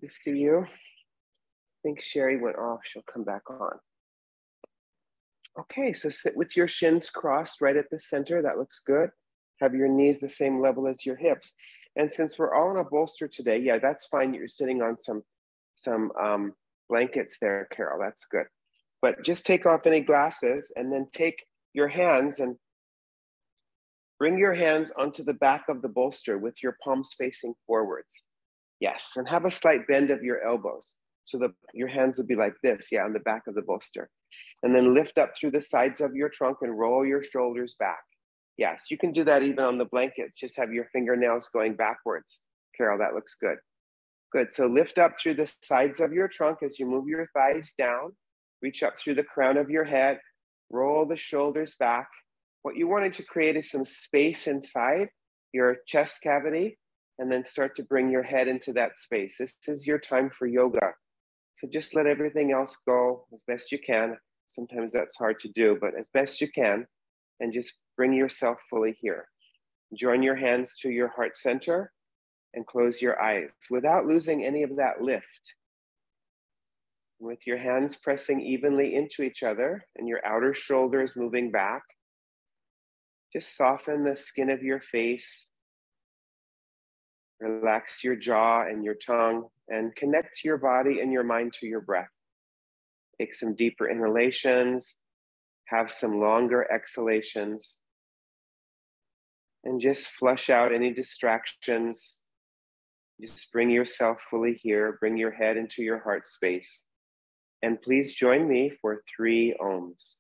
This to you. I think Sherry went off. She'll come back on. Okay, so sit with your shins crossed right at the center. That looks good. Have your knees the same level as your hips. And since we're all in a bolster today, yeah, that's fine. You're sitting on some blankets there, Carol. That's good. But just take off any glasses and then take your hands and bring your hands onto the back of the bolster with your palms facing forwards. Yes, and have a slight bend of your elbows so that your hands will be like this, yeah, on the back of the bolster. And then lift up through the sides of your trunk and roll your shoulders back. Yes, you can do that even on the blankets. Just have your fingernails going backwards. Carol, that looks good. Good, so lift up through the sides of your trunk as you move your thighs down. Reach up through the crown of your head. Roll the shoulders back. What you wanted to create is some space inside your chest cavity, and then start to bring your head into that space. This is your time for yoga. So just let everything else go as best you can. Sometimes that's hard to do, but as best you can, and just bring yourself fully here. Join your hands to your heart center and close your eyes without losing any of that lift. With your hands pressing evenly into each other and your outer shoulders moving back, just soften the skin of your face. Relax your jaw and your tongue and connect your body and your mind to your breath. Take some deeper inhalations, have some longer exhalations, and just flush out any distractions. Just bring yourself fully here, bring your head into your heart space. And please join me for 3 ohms.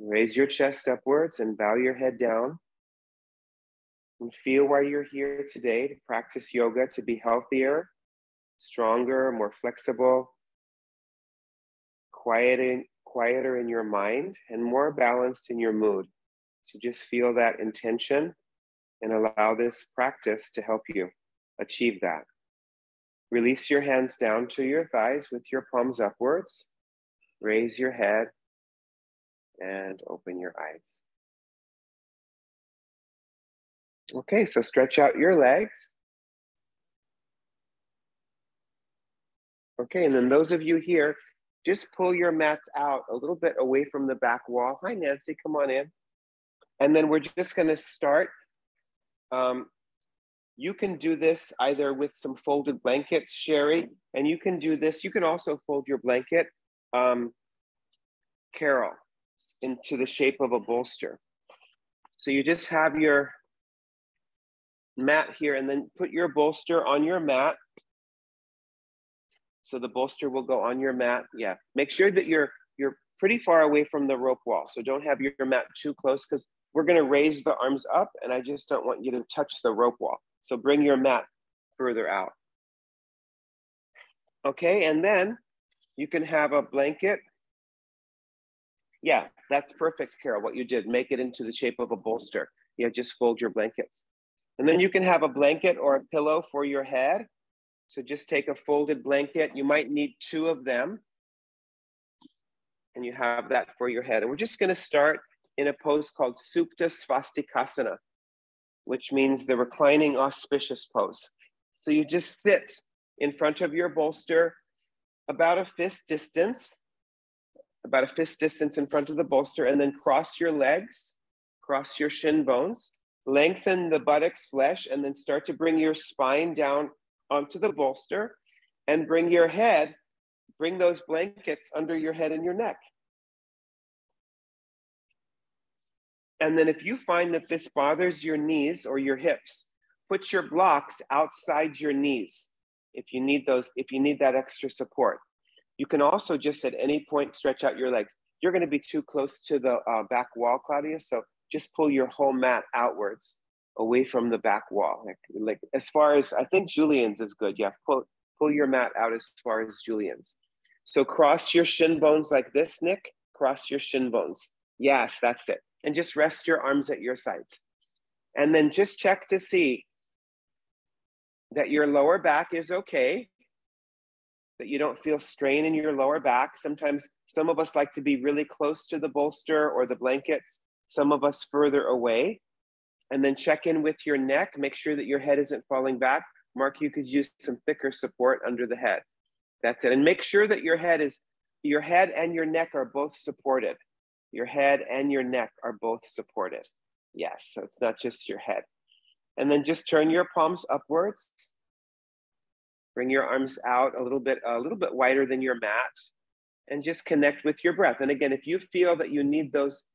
Raise your chest upwards and bow your head down. And feel why you're here today to practice yoga, to be healthier, stronger, more flexible, quieter in your mind, and more balanced in your mood. So just feel that intention and allow this practice to help you achieve that. Release your hands down to your thighs with your palms upwards. Raise your head and open your eyes. Okay, so stretch out your legs. Okay, and then those of you here, just pull your mats out a little bit away from the back wall. Hi, Nancy, come on in. And then we're just gonna start. You can do this either with some folded blankets, Sherry, and you can do this. You can also fold your blanket, Carol, into the shape of a bolster. So you just have your mat here and then put your bolster on your mat. So the bolster will go on your mat. Yeah, make sure that you're pretty far away from the rope wall. So don't have your mat too close because we're gonna raise the arms up and I just don't want you to touch the rope wall. So bring your mat further out. Okay, and then you can have a blanket. Yeah, that's perfect, Carol, what you did. Make it into the shape of a bolster. Yeah, just fold your blankets. And then you can have a blanket or a pillow for your head. So just take a folded blanket. You might need 2 of them. And you have that for your head. And we're just gonna start in a pose called Supta Svastikasana, which means the reclining auspicious pose. So you just sit in front of your bolster about a fist distance in front of the bolster, and then cross your legs, cross your shin bones, lengthen the buttocks flesh, and then start to bring your spine down onto the bolster and bring those blankets under your head and your neck. And then if you find that this bothers your knees or your hips, put your blocks outside your knees if you need that extra support. You can also just at any point stretch out your legs. You're going to be too close to the back wall, Claudia, so just pull your whole mat outwards away from the back wall. Like as far as, I think Julian's is good. Yeah, pull your mat out as far as Julian's. So cross your shin bones like this, Nick. Cross your shin bones. Yes, that's it. And just rest your arms at your sides. And then just check to see that your lower back is okay, that you don't feel strain in your lower back. Sometimes some of us like to be really close to the bolster or the blankets, some of us further away. And then check in with your neck, make sure that your head isn't falling back. Mark, you could use some thicker support under the head. That's it. And make sure that your head and your neck are both supported. Your head and your neck are both supported. Yes, so it's not just your head. And then just turn your palms upwards. Bring your arms out a little bit wider than your mat, and just connect with your breath. And again, if you feel that you need those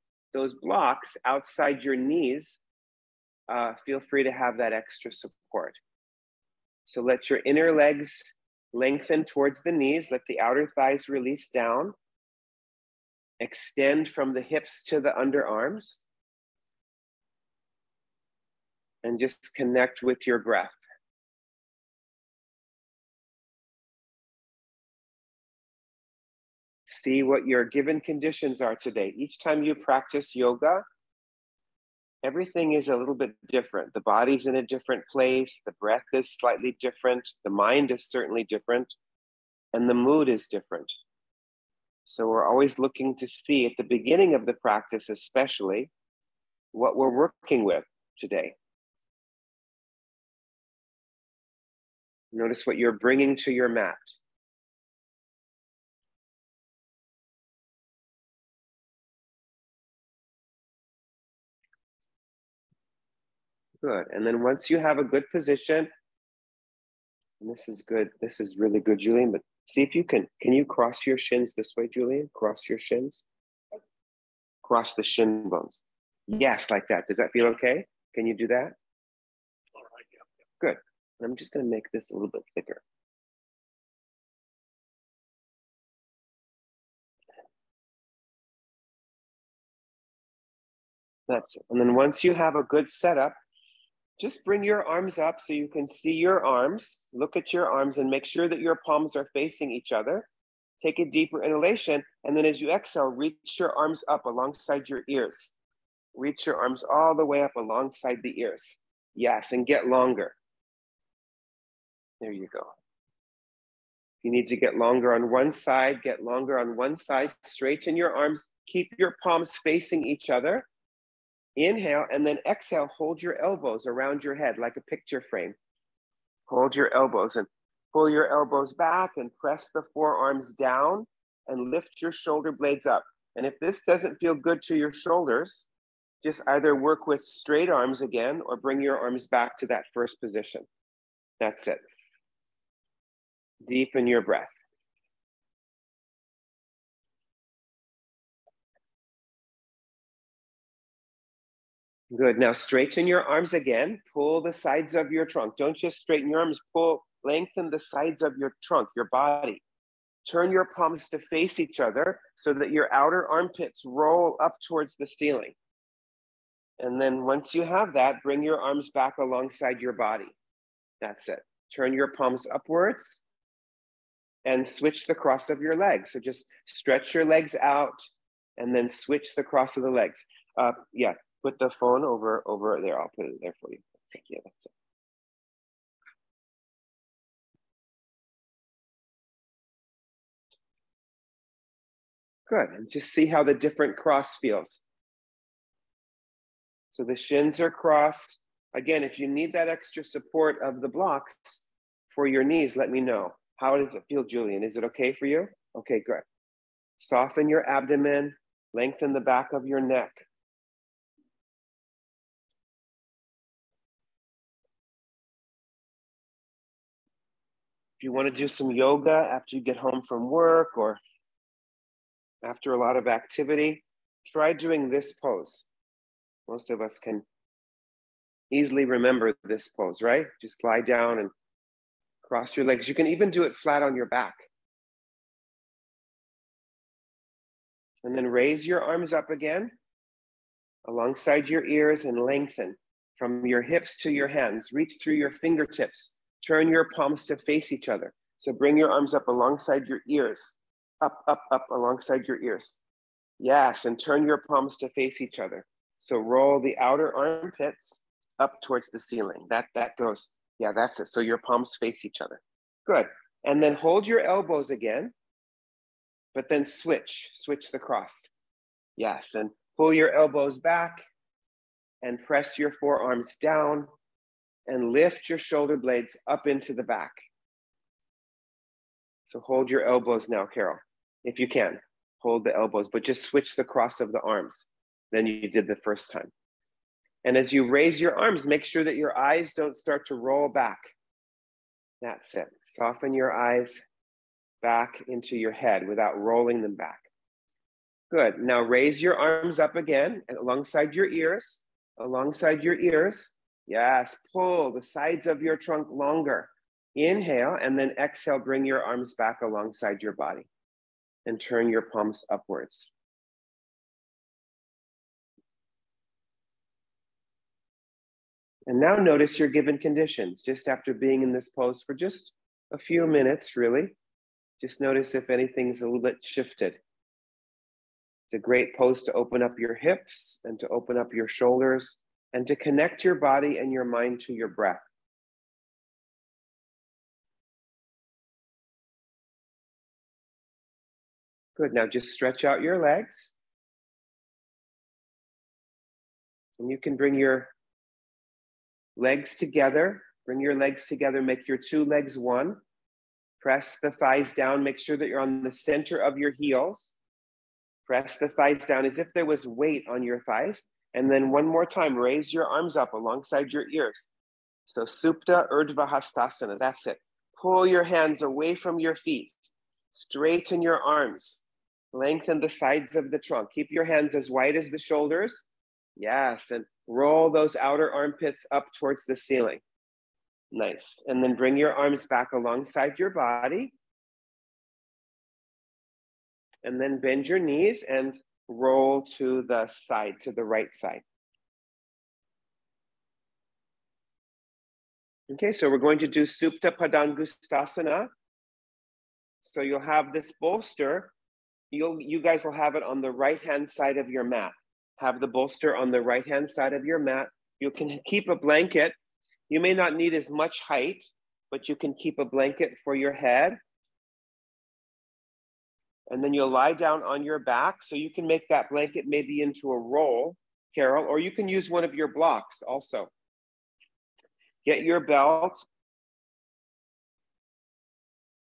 blocks outside your knees, feel free to have that extra support. So let your inner legs lengthen towards the knees. Let the outer thighs release down. Extend from the hips to the underarms. And just connect with your breath. See what your given conditions are today. Each time you practice yoga, everything is a little bit different. The body's in a different place. The breath is slightly different. The mind is certainly different. And the mood is different. So we're always looking to see at the beginning of the practice, especially, what we're working with today. Notice what you're bringing to your mat. Good. And then once you have a good position, and this is good, this is really good, Julian, but see if you can you cross your shins this way, Julian? Cross your shins. Cross the shin bones. Yes, like that. Does that feel okay? Can you do that? Good. I'm just going to make this a little bit thicker. That's it. And then once you have a good setup, just bring your arms up so you can see your arms. Look at your arms and make sure that your palms are facing each other. Take a deeper inhalation. And then as you exhale, reach your arms up alongside your ears. Reach your arms all the way up alongside the ears. Yes, and get longer. There you go. You need to get longer on one side, get longer on one side. Straighten your arms. Keep your palms facing each other. Inhale, and then exhale, hold your elbows around your head like a picture frame. Hold your elbows and pull your elbows back and press the forearms down and lift your shoulder blades up. And if this doesn't feel good to your shoulders, just either work with straight arms again or bring your arms back to that first position. That's it. Deepen your breath. Good. Now straighten your arms again. Pull the sides of your trunk. Don't just straighten your arms. Lengthen the sides of your trunk, your body. Turn your palms to face each other so that your outer armpits roll up towards the ceiling. And then once you have that, bring your arms back alongside your body. That's it. Turn your palms upwards and switch the cross of your legs. So just stretch your legs out and then switch the cross of the legs. Yeah. Put the phone over there. I'll put it there for you. Yeah, that's it. Good. And just see how the different cross feels. So the shins are crossed. Again, if you need that extra support of the blocks for your knees, let me know. How does it feel, Julian? Is it okay for you? Okay, good. Soften your abdomen, lengthen the back of your neck. If you want to do some yoga after you get home from work or after a lot of activity, try doing this pose. Most of us can easily remember this pose, right? Just lie down and cross your legs. You can even do it flat on your back. And then raise your arms up again alongside your ears and lengthen from your hips to your hands. Reach through your fingertips. Turn your palms to face each other. So bring your arms up alongside your ears. Up, up, up alongside your ears. Yes, and turn your palms to face each other. So roll the outer armpits up towards the ceiling. That goes, yeah, that's it. So your palms face each other. Good. And then hold your elbows again, but then switch the cross. Yes, and pull your elbows back and press your forearms down and lift your shoulder blades up into the back. So hold your elbows now, Carol, if you can. Hold the elbows, but just switch the cross of the arms than you did the first time. And as you raise your arms, make sure that your eyes don't start to roll back. That's it. Soften your eyes back into your head without rolling them back. Good. Now raise your arms up again and alongside your ears. Alongside your ears. Yes. Pull the sides of your trunk longer. Inhale and then exhale. Bring your arms back alongside your body and turn your palms upwards. And now notice your given conditions just after being in this pose for just a few minutes, really. Just notice if anything's a little bit shifted. It's a great pose to open up your hips and to open up your shoulders and to connect your body and your mind to your breath. Good, now just stretch out your legs. And you can bring your legs together. Bring your legs together, make your two legs one. Press the thighs down, make sure that you're on the center of your heels. Press the thighs down as if there was weight on your thighs. And then one more time, raise your arms up alongside your ears. So Supta Urdhva Hastasana, that's it. Pull your hands away from your feet. Straighten your arms. Lengthen the sides of the trunk. Keep your hands as wide as the shoulders. Yes, and roll those outer armpits up towards the ceiling. Nice. And then bring your arms back alongside your body. And then bend your knees and roll to the side, to the right side. Okay, so we're going to do Supta Padangusthasana. So you'll have this bolster. You guys will have it on the right-hand side of your mat. Have the bolster on the right-hand side of your mat. You can keep a blanket. You may not need as much height, but you can keep a blanket for your head. And then you'll lie down on your back. So you can make that blanket maybe into a roll, Carol, or you can use one of your blocks also. Get your belt.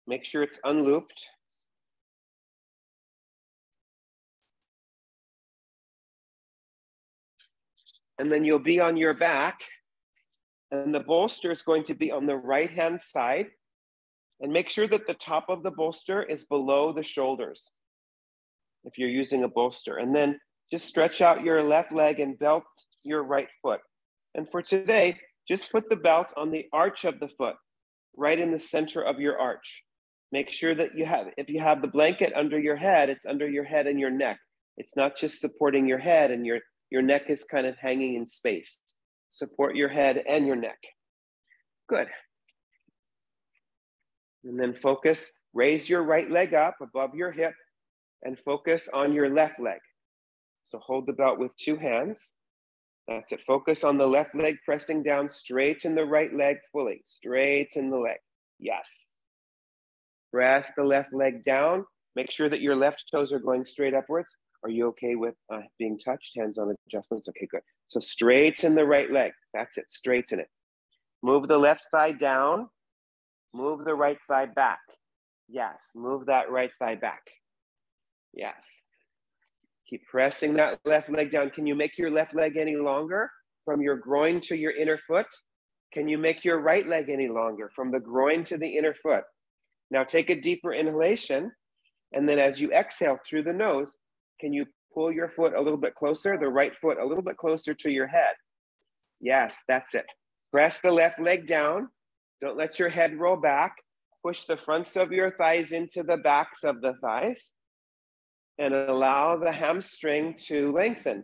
Make sure it's unlooped. And then you'll be on your back. And the bolster is going to be on the right-hand side. And make sure that the top of the bolster is below the shoulders if you're using a bolster. And then just stretch out your left leg and belt your right foot. And for today, just put the belt on the arch of the foot, right in the center of your arch. Make sure that if you have the blanket under your head, it's under your head and your neck. It's not just supporting your head and your neck is kind of hanging in space. Support your head and your neck. Good. And then focus, raise your right leg up above your hip and focus on your left leg. So hold the belt with two hands. That's it. Focus on the left leg, pressing down, straighten the right leg fully. Straighten the leg. Yes. Press the left leg down. Make sure that your left toes are going straight upwards. Are you okay with being touched? Hands-on adjustments? Okay, good. So straighten the right leg. That's it. Straighten it. Move the left thigh down. Move the right thigh back. Yes. Move that right thigh back. Yes. Keep pressing that left leg down. Can you make your left leg any longer from your groin to your inner foot? Can you make your right leg any longer from the groin to the inner foot? Now take a deeper inhalation. And then as you exhale through the nose, can you pull your foot a little bit closer, the right foot a little bit closer to your head? Yes, that's it. Press the left leg down. Don't let your head roll back. Push the fronts of your thighs into the backs of the thighs. and allow the hamstring to lengthen.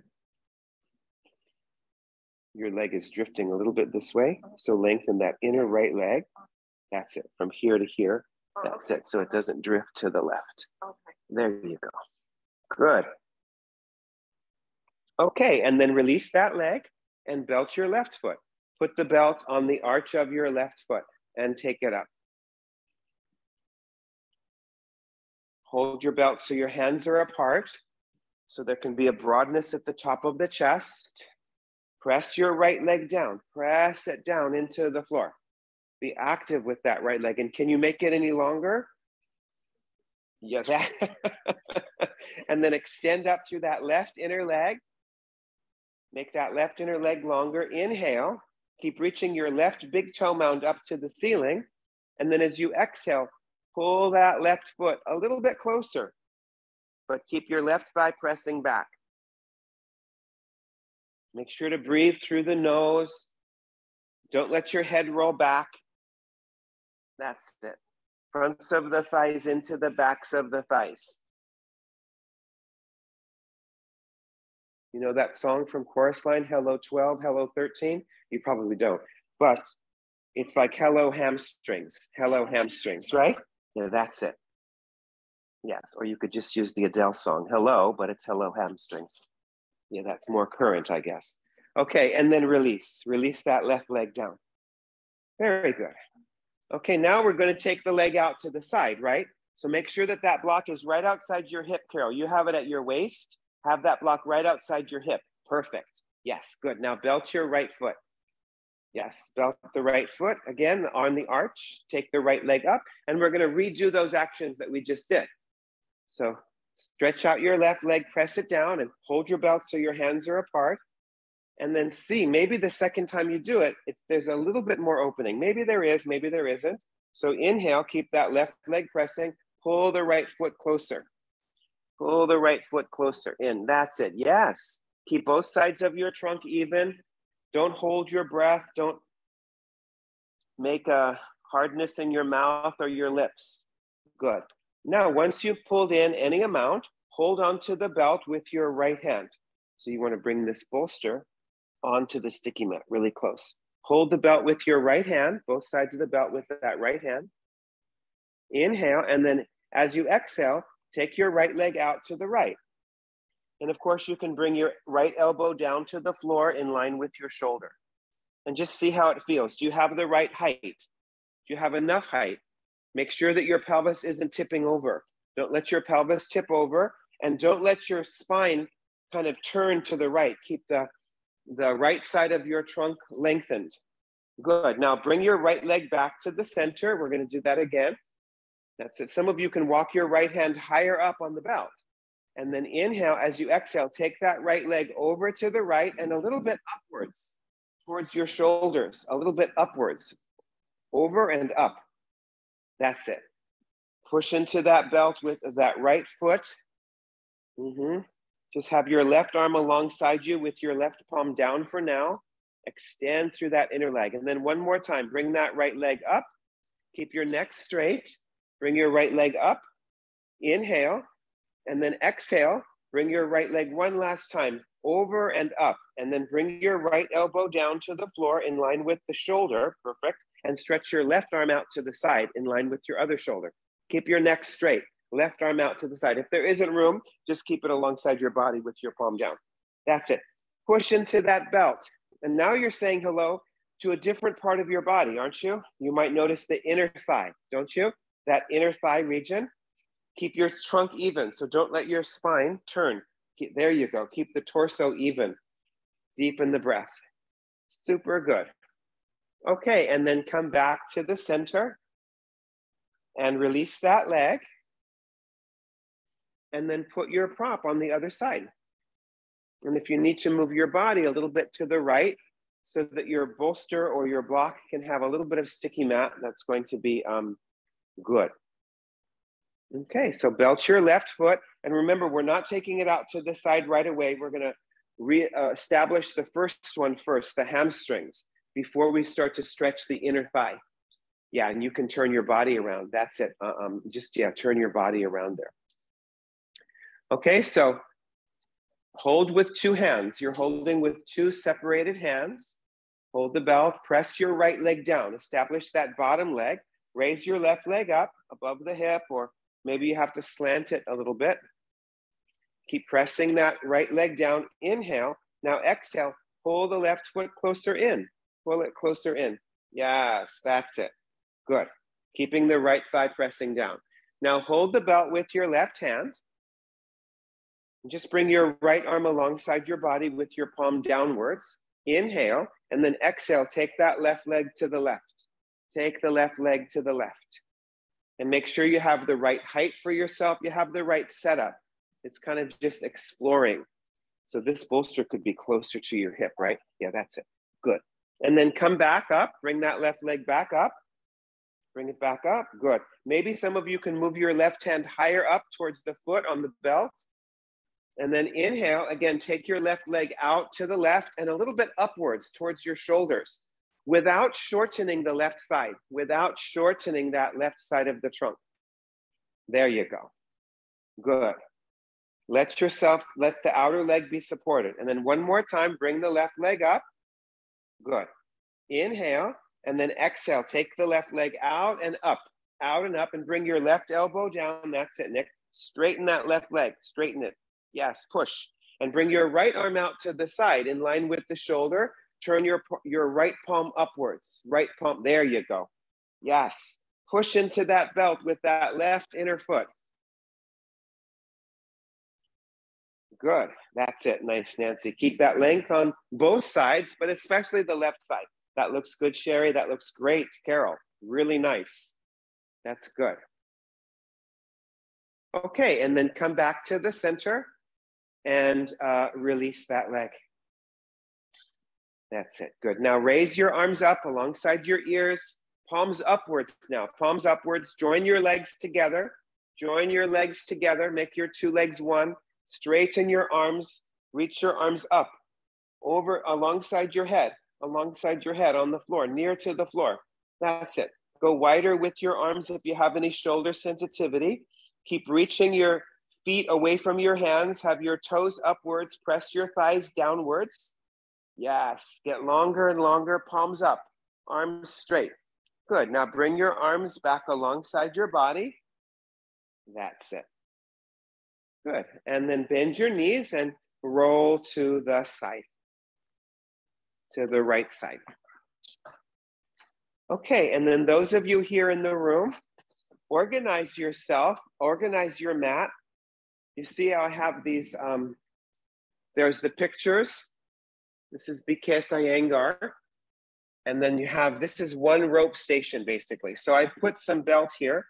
Your leg is drifting a little bit this way, so lengthen that inner right leg. That's it, from here to here. That's it, so it doesn't drift to the left. There you go. Good. Okay, and then release that leg and belt your left foot. Put the belt on the arch of your left foot and take it up. Hold your belt so your hands are apart, so there can be a broadness at the top of the chest. Press your right leg down. Press it down into the floor. Be active with that right leg. And can you make it any longer? Yes. And then extend up through that left inner leg. Make that left inner leg longer. Inhale. Keep reaching your left big toe mound up to the ceiling. And then as you exhale, pull that left foot a little bit closer, but keep your left thigh pressing back. Make sure to breathe through the nose. Don't let your head roll back. That's it. Fronts of the thighs into the backs of the thighs. You know that song from Chorus Line, Hello 12, Hello 13? You probably don't, but it's like hello hamstrings, right? Yeah, that's it. Yes, or you could just use the Adele song, Hello, but it's hello hamstrings. Yeah, that's more current, I guess. Okay, and then release. Release that left leg down. Very good. Okay, now we're going to take the leg out to the side, right? So make sure that that block is right outside your hip, Carol. You have it at your waist. Have that block right outside your hip. Perfect. Yes, good. Now belt your right foot. Yes, belt the right foot. Again, on the arch. Take the right leg up. And we're going to redo those actions that we just did. So stretch out your left leg, press it down, and hold your belt so your hands are apart. And then see, maybe the second time you do it, there's a little bit more opening. Maybe there is, maybe there isn't. So inhale, keep that left leg pressing, pull the right foot closer. Pull the right foot closer in, that's it, yes. Keep both sides of your trunk even. Don't hold your breath, don't make a hardness in your mouth or your lips. Good. Now, once you've pulled in any amount, hold onto the belt with your right hand. So you want to bring this bolster onto the sticky mat, really close. Hold the belt with your right hand, both sides of the belt with that right hand. Inhale, and then as you exhale, take your right leg out to the right. And of course, you can bring your right elbow down to the floor in line with your shoulder. And just see how it feels. Do you have the right height? Do you have enough height? Make sure that your pelvis isn't tipping over. Don't let your pelvis tip over, and don't let your spine kind of turn to the right. Keep the right side of your trunk lengthened. Good. Now bring your right leg back to the center. We're going to do that again. That's it. Some of you can walk your right hand higher up on the belt. And then inhale, as you exhale, take that right leg over to the right and a little bit upwards towards your shoulders, a little bit upwards, over and up. That's it. Push into that belt with that right foot. Just have your left arm alongside you with your left palm down for now. Extend through that inner leg. And then one more time, bring that right leg up. Keep your neck straight. Bring your right leg up. Inhale. And then exhale. Bring your right leg one last time over and up. And then bring your right elbow down to the floor in line with the shoulder. Perfect. And stretch your left arm out to the side in line with your other shoulder. Keep your neck straight. Left arm out to the side. If there isn't room, just keep it alongside your body with your palm down. That's it. Push into that belt. And now you're saying hello to a different part of your body, aren't you? You might notice the inner thigh, don't you? That inner thigh region. Keep your trunk even, so don't let your spine turn. There you go. Keep the torso even. Deepen the breath. Super good. Okay, and then come back to the center and release that leg. And then put your prop on the other side. And if you need to move your body a little bit to the right so that your bolster or your block can have a little bit of sticky mat, that's going to be good. Okay, so belt your left foot. And remember, we're not taking it out to the side right away. We're going to re-establish the first one first, the hamstrings, before we start to stretch the inner thigh. Yeah, and you can turn your body around. That's it. Turn your body around there. Okay, so hold with two hands. You're holding with two separated hands. Hold the belt, press your right leg down. Establish that bottom leg. Raise your left leg up above the hip, or maybe you have to slant it a little bit. Keep pressing that right leg down. Inhale. Now exhale. Pull the left foot closer in. Pull it closer in. Yes, that's it. Good. Keeping the right thigh pressing down. Now hold the belt with your left hand. Just bring your right arm alongside your body with your palm downwards. Inhale, and then exhale. Take that left leg to the left. Take the left leg to the left. And make sure you have the right height for yourself. You have the right setup. It's kind of just exploring. So this bolster could be closer to your hip, right? Yeah, that's it. Good. And then come back up. Bring that left leg back up. Bring it back up. Good. Maybe some of you can move your left hand higher up towards the foot on the belt. And then inhale. Again, take your left leg out to the left and a little bit upwards towards your shoulders without shortening the left side, without shortening that left side of the trunk. There you go. Good. Let the outer leg be supported. And then one more time, bring the left leg up. Good. Inhale, and then exhale. Take the left leg out and up, and bring your left elbow down. That's it, Nick. Straighten that left leg, straighten it. Yes, push. And bring your right arm out to the side in line with the shoulder. Turn your right palm upwards. Right palm, there you go. Yes, push into that belt with that left inner foot. Good, that's it, nice, Nancy. Keep that length on both sides, but especially the left side. That looks good, Sherry, that looks great, Carol, really nice. That's good. Okay, and then come back to the center and release that leg. That's it, good. Now raise your arms up alongside your ears, palms upwards now, palms upwards, join your legs together, make your two legs one. Straighten your arms, reach your arms up, over alongside your head on the floor, near to the floor. That's it. Go wider with your arms if you have any shoulder sensitivity. Keep reaching your feet away from your hands. Have your toes upwards. Press your thighs downwards. Yes, get longer and longer. Palms up, arms straight. Good. Now bring your arms back alongside your body. That's it. Good. And then bend your knees and roll to the side, to the right side. Okay, and then those of you here in the room, organize yourself, organize your mat. You see how I have these, there's the pictures. This is Bikes Iyengar. And then you have, this is one rope station basically. So I've put some belt here.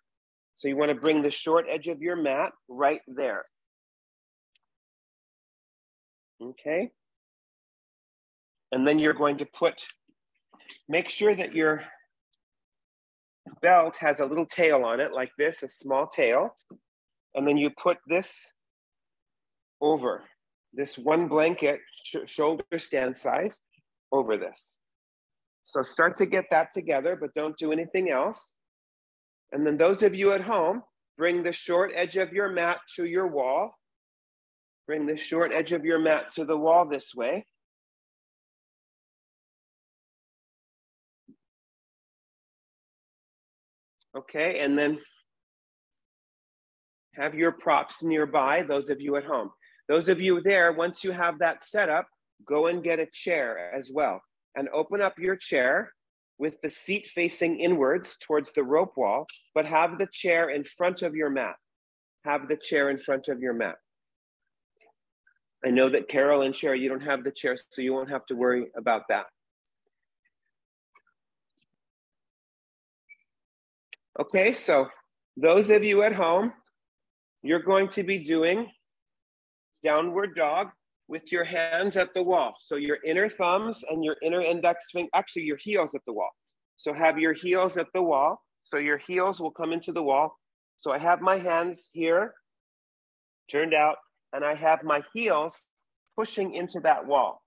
So you want to bring the short edge of your mat right there. Okay. And then you're going to make sure that your belt has a little tail on it like this, a small tail. And then you put this over, this one blanket, shoulder stand size, over this. So start to get that together, but don't do anything else. And then those of you at home, bring the short edge of your mat to your wall. Bring the short edge of your mat to the wall this way. Okay, and then have your props nearby, those of you at home. Those of you there, once you have that set up, go and get a chair as well. And open up your chair with the seat facing inwards towards the rope wall, but have the chair in front of your mat. Have the chair in front of your mat. I know that Carol and Sherry, you don't have the chair, so you won't have to worry about that. Okay, so those of you at home, you're going to be doing downward dog with your hands at the wall. So your inner thumbs and your inner index finger, actually your heels at the wall. So have your heels at the wall. So your heels will come into the wall. So I have my hands here, turned out, and I have my heels pushing into that wall.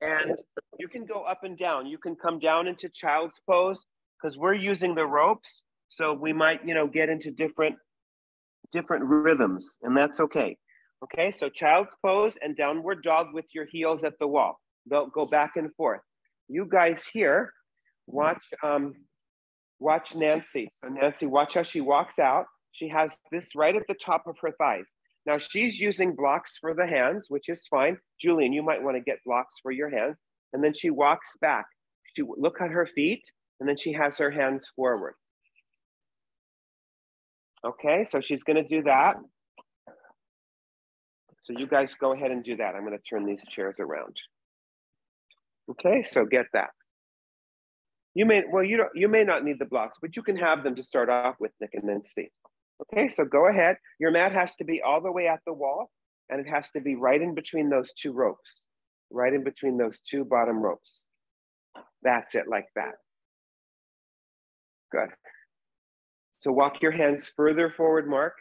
And you can go up and down. You can come down into child's pose because we're using the ropes. So we might, get into different different rhythms, and that's okay. Okay, so child's pose and downward dog with your heels at the wall. Go back and forth. You guys here, watch Nancy. So Nancy, watch how she walks out. She has this right at the top of her thighs. Now she's using blocks for the hands, which is fine. Julian, you might want to get blocks for your hands. And then she walks back. She look at her feet, and then she has her hands forward. Okay, so she's going to do that. So you guys go ahead and do that. I'm going to turn these chairs around. Okay, so get that. You may not need the blocks, but you can have them to start off with, Nick, and then see. Okay, so go ahead. Your mat has to be all the way at the wall, and it has to be right in between those two ropes, right in between those two bottom ropes. That's it, like that. Good. So walk your hands further forward, Mark.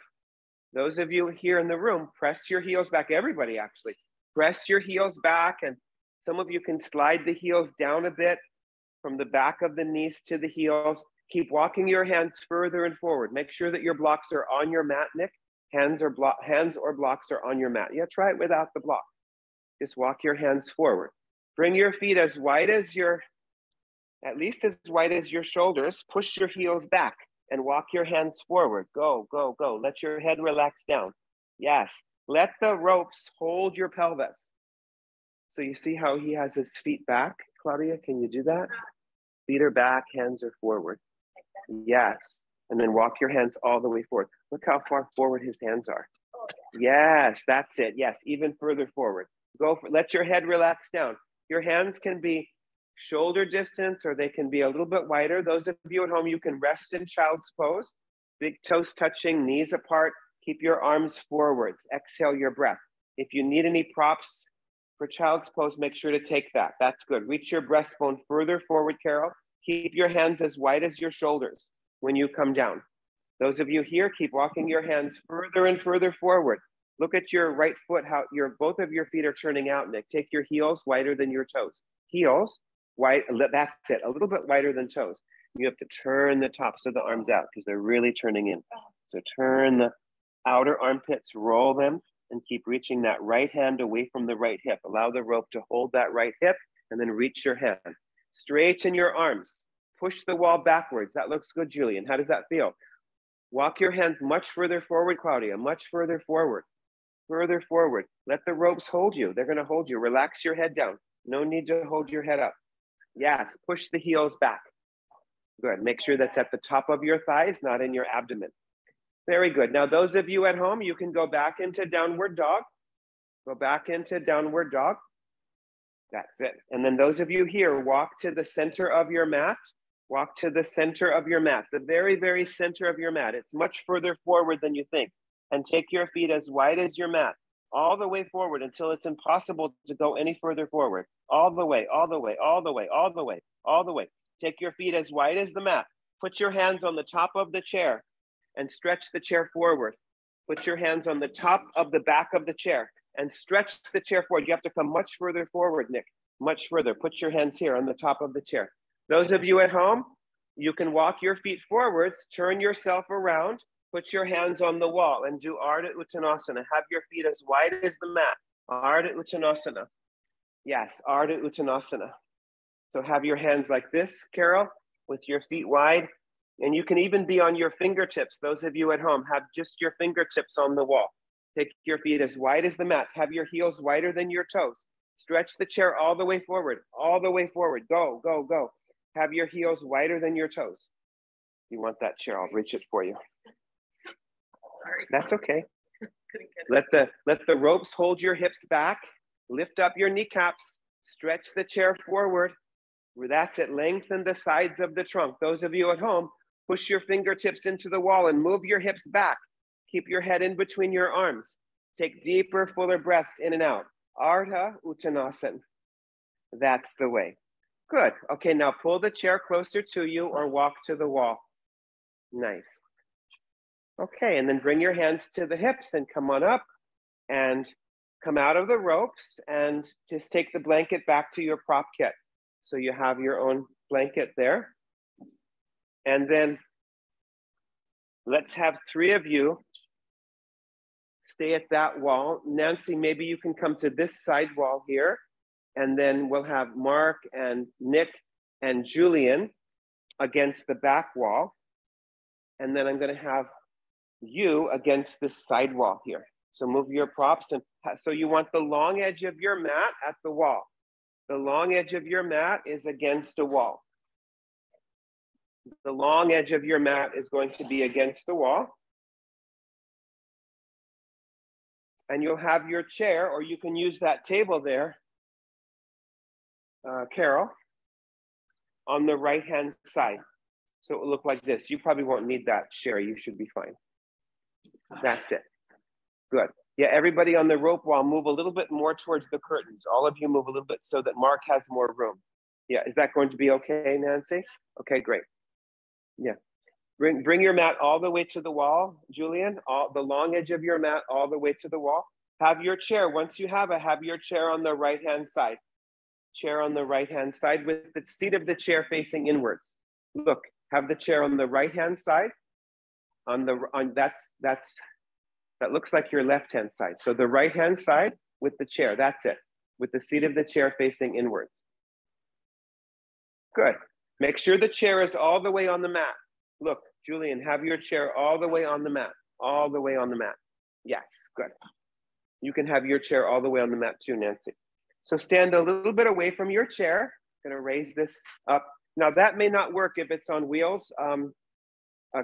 Those of you here in the room, press your heels back. Everybody, actually. Press your heels back, and some of you can slide the heels down a bit from the back of the knees to the heels. Keep walking your hands further and forward. Make sure that your blocks are on your mat, Nick. Hands or blocks are on your mat. Yeah, try it without the block. Just walk your hands forward. Bring your feet as wide as at least as wide as your shoulders. Push your heels back and walk your hands forward. Go, go, go. Let your head relax down. Yes, let the ropes hold your pelvis. So you see how he has his feet back? Claudia, can you do that? Feet are back, hands are forward. Yes, and then walk your hands all the way forward. Look how far forward his hands are. Yes, that's it. Yes, even further forward. Let your head relax down. Your hands can be shoulder distance, or they can be a little bit wider. Those of you at home, you can rest in child's pose. Big toes touching, knees apart. Keep your arms forwards. Exhale your breath. If you need any props for child's pose, make sure to take that. That's good. Reach your breastbone further forward, Carol. Keep your hands as wide as your shoulders when you come down. Those of you here, keep walking your hands further and further forward. Look at your right foot, how both of your feet are turning out, Nick. Take your heels wider than your toes. Heels, wide, that's it, a little bit wider than toes. You have to turn the tops of the arms out because they're really turning in. So turn the outer armpits, roll them, and keep reaching that right hand away from the right hip. Allow the rope to hold that right hip, and then reach your hand. Straighten your arms. Push the wall backwards. That looks good, Julian. How does that feel? Walk your hands much further forward, Claudia, much further forward. Further forward. Let the ropes hold you. They're going to hold you. Relax your head down. No need to hold your head up. Yes, push the heels back. Good. Make sure that's at the top of your thighs, not in your abdomen. Very good. Now, those of you at home, you can go back into downward dog. Go back into downward dog. That's it. And then those of you here, walk to the center of your mat. Walk to the center of your mat, the very, very center of your mat. It's much further forward than you think. And take your feet as wide as your mat, all the way forward until it's impossible to go any further forward. All the way, all the way, all the way, all the way, all the way. Take your feet as wide as the mat. Put your hands on the top of the chair and stretch the chair forward. Put your hands on the top of the back of the chair and stretch the chair forward. You have to come much further forward, Nick, much further. Put your hands here on the top of the chair. Those of you at home, you can walk your feet forwards, turn yourself around, put your hands on the wall and do Ardha Uttanasana. Have your feet as wide as the mat. Ardha Uttanasana. Yes, Ardha Uttanasana. So have your hands like this, Carol, with your feet wide. And you can even be on your fingertips. Those of you at home, have just your fingertips on the wall. Take your feet as wide as the mat. Have your heels wider than your toes. Stretch the chair all the way forward, all the way forward. Go, go, go. Have your heels wider than your toes. You want that chair, I'll reach it for you. Sorry. That's okay. Let the ropes hold your hips back. Lift up your kneecaps. Stretch the chair forward. That's it. Lengthen the sides of the trunk. Those of you at home, push your fingertips into the wall and move your hips back. Keep your head in between your arms. Take deeper, fuller breaths in and out. Ardha Uttanasana. That's the way. Good. Okay, now pull the chair closer to you or walk to the wall. Nice. Okay, and then bring your hands to the hips and come on up and come out of the ropes and just take the blanket back to your prop kit. So you have your own blanket there. And then let's have 3 of you stay at that wall. Nancy, maybe you can come to this side wall here, and then we'll have Mark and Nick and Julian against the back wall. And then I'm gonna have you against this side wall here. So move your props, and so you want the long edge of your mat at the wall. The long edge of your mat is against a wall. The long edge of your mat is going to be against the wall. And you'll have your chair, or you can use that table there, Carol, on the right-hand side. So it will look like this. You probably won't need that, Sherry. You should be fine. That's it. Good. Yeah, everybody on the rope wall, move a little bit more towards the curtains. All of you move a little bit so that Mark has more room. Yeah, is that going to be okay, Nancy? Okay, great. Yeah. Bring your mat all the way to the wall, Julian, the long edge of your mat all the way to the wall. Have your chair, once you have your chair on the right-hand side. Chair on the right-hand side with the seat of the chair facing inwards. Look, have the chair on the right-hand side. That looks like your left-hand side. So the right-hand side with the chair, that's it. With the seat of the chair facing inwards. Good. Make sure the chair is all the way on the mat. Look, Julian, have your chair all the way on the mat. All the way on the mat. Yes, good. You can have your chair all the way on the mat too, Nancy. So stand a little bit away from your chair. I'm gonna raise this up. Now that may not work if it's on wheels,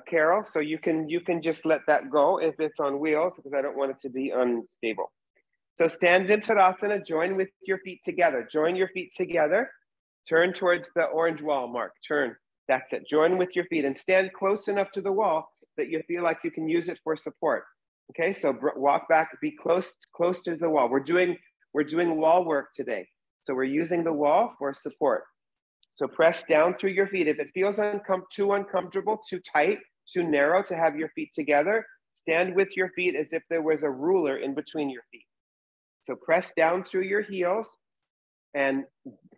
Carol, so you can just let that go if it's on wheels, because I don't want it to be unstable. So stand in Tadasana, join with your feet together. Join your feet together. Turn towards the orange wall, Mark, turn. That's it, join with your feet and stand close enough to the wall that you feel like you can use it for support. Okay, so walk back, be close to the wall. We're doing wall work today. So we're using the wall for support. So press down through your feet. If it feels too uncomfortable, too tight, too narrow to have your feet together, stand with your feet as if there was a ruler in between your feet. So press down through your heels and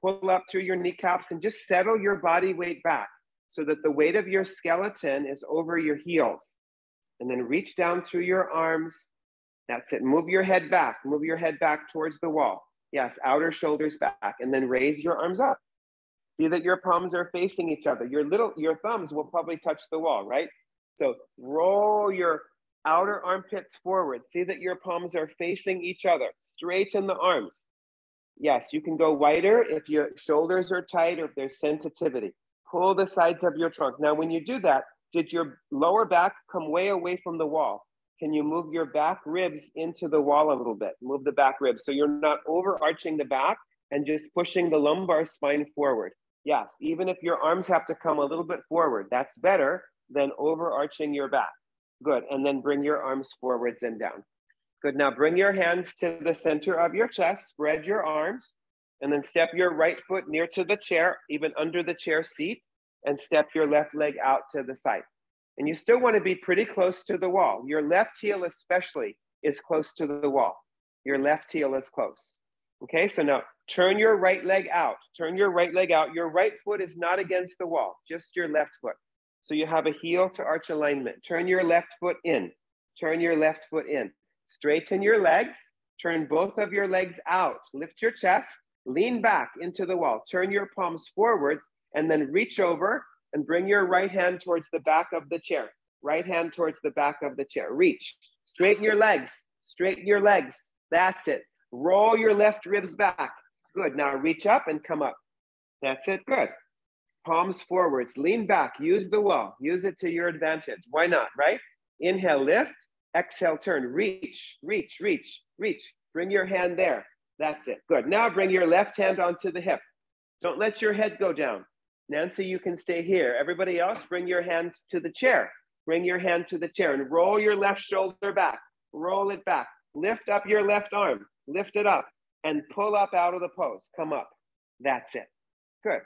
pull up through your kneecaps and just settle your body weight back so that the weight of your skeleton is over your heels. And then reach down through your arms. That's it. Move your head back. Move your head back towards the wall. Yes, outer shoulders back. And then raise your arms up. See that your palms are facing each other. Your thumbs will probably touch the wall, right? So roll your outer armpits forward. See that your palms are facing each other. Straighten the arms. Yes, you can go wider if your shoulders are tight or if there's sensitivity. Pull the sides of your trunk. Now, when you do that, did your lower back come way away from the wall? Can you move your back ribs into the wall a little bit? Move the back ribs so you're not overarching the back and just pushing the lumbar spine forward. Yes, even if your arms have to come a little bit forward, that's better than overarching your back. Good, and then bring your arms forwards and down. Good, now bring your hands to the center of your chest, spread your arms, and then step your right foot near to the chair, even under the chair seat, and step your left leg out to the side. And you still want to be pretty close to the wall. Your left heel especially is close to the wall. Your left heel is close. Okay, so now turn your right leg out. Turn your right leg out. Your right foot is not against the wall, just your left foot. So you have a heel to arch alignment. Turn your left foot in. Turn your left foot in. Straighten your legs. Turn both of your legs out. Lift your chest. Lean back into the wall. Turn your palms forwards and then reach over and bring your right hand towards the back of the chair. Right hand towards the back of the chair. Reach. Straighten your legs. Straighten your legs. That's it. Roll your left ribs back. Good. Now reach up and come up. That's it. Good. Palms forwards. Lean back. Use the wall. Use it to your advantage. Why not, right? Inhale, lift. Exhale, turn. Reach, reach, reach, reach. Bring your hand there. That's it. Good. Now bring your left hand onto the hip. Don't let your head go down. Nancy, you can stay here. Everybody else, bring your hand to the chair. Bring your hand to the chair and roll your left shoulder back. Roll it back. Lift up your left arm. Lift it up and pull up out of the pose. Come up. That's it. Good.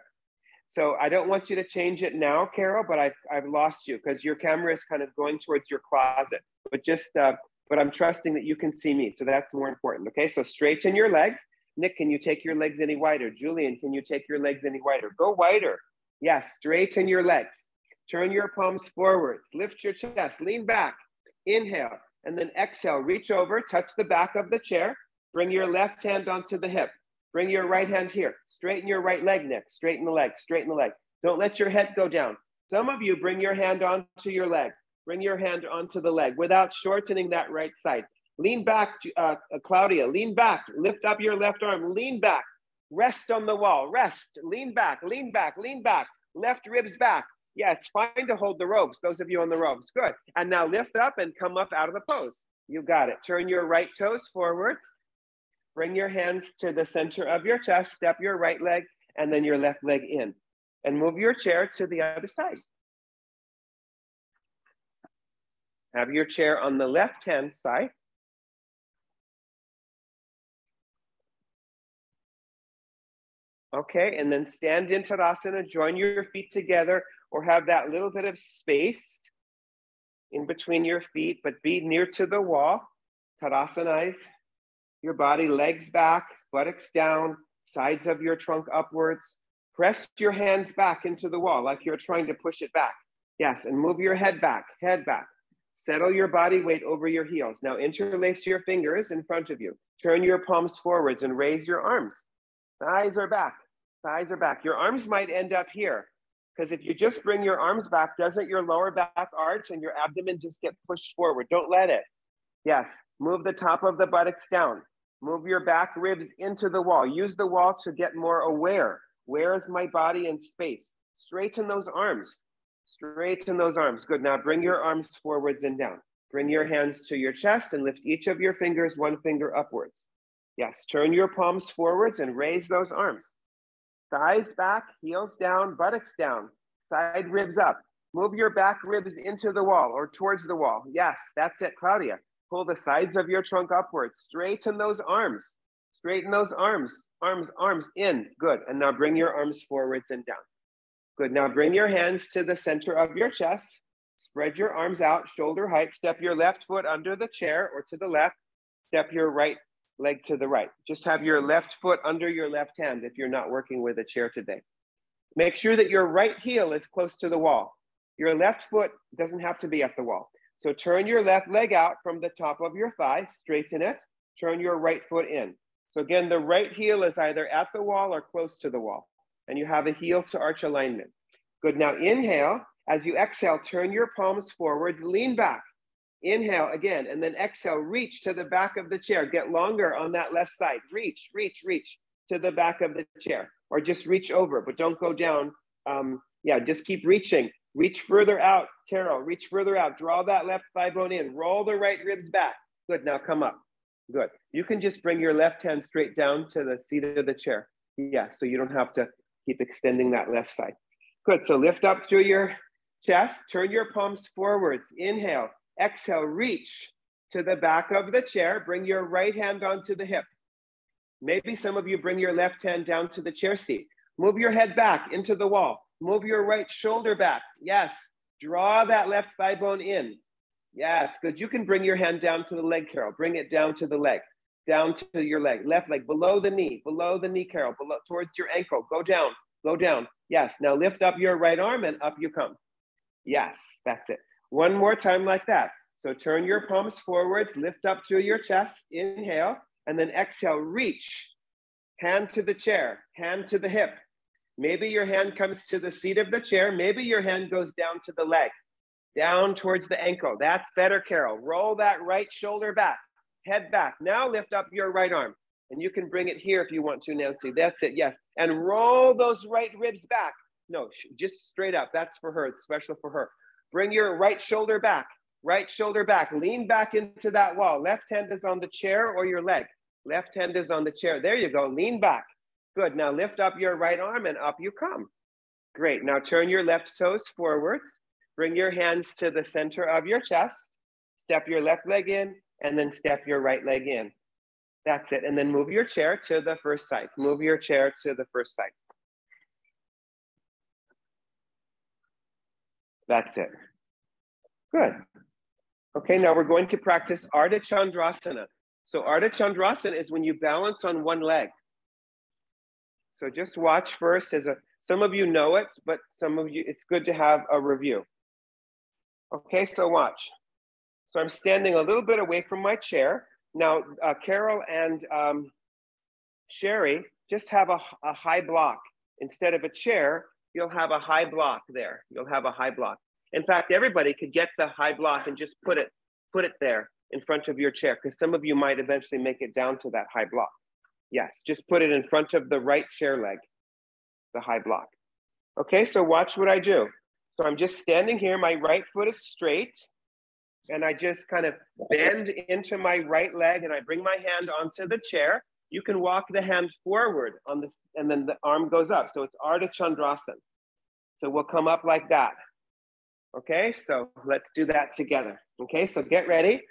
So I don't want you to change it now, Carol, but I've lost you because your camera is kind of going towards your closet. But I'm trusting that you can see me. So that's more important. Okay, so straighten your legs. Nick, can you take your legs any wider? Julian, can you take your legs any wider? Go wider. Yes, straighten your legs. Turn your palms forwards. Lift your chest. Lean back. Inhale. And then exhale, reach over, touch the back of the chair. Bring your left hand onto the hip. Bring your right hand here. Straighten your right leg, Nick. Straighten the leg, straighten the leg. Don't let your head go down. Some of you bring your hand onto your leg. Bring your hand onto the leg without shortening that right side. Lean back, Claudia, lean back. Lift up your left arm, lean back. Rest on the wall, rest. Lean back, lean back, lean back. Left ribs back. Yeah, it's fine to hold the ropes, those of you on the ropes, good. And now lift up and come up out of the pose. You got it. Turn your right toes forwards. Bring your hands to the center of your chest, step your right leg and then your left leg in. And move your chair to the other side. Have your chair on the left-hand side. Okay, and then stand in Tadasana, join your feet together or have that little bit of space in between your feet, but be near to the wall. Tadasanize your body, legs back, buttocks down, sides of your trunk upwards. Press your hands back into the wall like you're trying to push it back. Yes, and move your head back, head back. Settle your body weight over your heels. Now interlace your fingers in front of you. Turn your palms forwards and raise your arms. Thighs are back, thighs are back. Your arms might end up here because if you just bring your arms back, doesn't your lower back arch and your abdomen just get pushed forward? Don't let it. Yes, move the top of the buttocks down. Move your back ribs into the wall. Use the wall to get more aware. Where is my body in space? Straighten those arms. Straighten those arms. Good. Now bring your arms forwards and down. Bring your hands to your chest and lift each of your fingers, one finger upwards. Yes, turn your palms forwards and raise those arms. Thighs back, heels down, buttocks down, side ribs up. Move your back ribs into the wall or towards the wall. Yes, that's it, Claudia. Pull the sides of your trunk upwards. Straighten those arms. Straighten those arms. Arms, arms in. Good. And now bring your arms forwards and down. Good. Now bring your hands to the center of your chest. Spread your arms out, shoulder height. Step your left foot under the chair or to the left. Step your right leg to the right. Just have your left foot under your left hand if you're not working with a chair today. Make sure that your right heel is close to the wall. Your left foot doesn't have to be at the wall. So turn your left leg out from the top of your thigh, straighten it, turn your right foot in. So again, the right heel is either at the wall or close to the wall, and you have a heel to arch alignment. Good, now inhale. As you exhale, turn your palms forwards, lean back. Inhale again, and then exhale, reach to the back of the chair. Get longer on that left side. Reach, reach, reach to the back of the chair, or just reach over, but don't go down. Just keep reaching. Reach further out, Carol, reach further out. Draw that left thigh bone in. Roll the right ribs back. Good, now come up. Good. You can just bring your left hand straight down to the seat of the chair. Yeah, so you don't have to keep extending that left side. Good, so lift up through your chest. Turn your palms forwards. Inhale, exhale, reach to the back of the chair. Bring your right hand onto the hip. Maybe some of you bring your left hand down to the chair seat. Move your head back into the wall. Move your right shoulder back. Yes. Draw that left thigh bone in. Yes. Good. You can bring your hand down to the leg, Carol. Bring it down to the leg. Down to your leg. Left leg. Below the knee. Below the knee, Carol. Below, towards your ankle. Go down. Go down. Yes. Now lift up your right arm and up you come. Yes. That's it. One more time like that. So turn your palms forwards. Lift up through your chest. Inhale. And then exhale. Reach. Hand to the chair. Hand to the hip. Maybe your hand comes to the seat of the chair. Maybe your hand goes down to the leg, down towards the ankle. That's better, Carol. Roll that right shoulder back, head back. Now lift up your right arm. And you can bring it here if you want to, Nancy. That's it, yes. And roll those right ribs back. No, just straight up. That's for her. It's special for her. Bring your right shoulder back, right shoulder back. Lean back into that wall. Left hand is on the chair or your leg. Left hand is on the chair. There you go. Lean back. Good. Now lift up your right arm and up you come. Great. Now turn your left toes forwards. Bring your hands to the center of your chest. Step your left leg in and then step your right leg in. That's it. And then move your chair to the first side. Move your chair to the first side. That's it. Good. Okay, now we're going to practice Ardha Chandrasana. So Ardha Chandrasana is when you balance on one leg. So just watch first. Some of you know it, but some of you, it's good to have a review. Okay, so watch. So I'm standing a little bit away from my chair. Now, Carol and Sherry, just have a high block. Instead of a chair, you'll have a high block there. You'll have a high block. In fact, everybody could get the high block and just put it there in front of your chair, because some of you might eventually make it down to that high block. Yes, just put it in front of the right chair leg, the high block. Okay, so watch what I do. So I'm just standing here, my right foot is straight, and I just kind of bend into my right leg and I bring my hand onto the chair. You can walk the hand forward on this, and then the arm goes up. So it's Ardha Chandrasana. So we'll come up like that. Okay, so let's do that together. Okay, so get ready.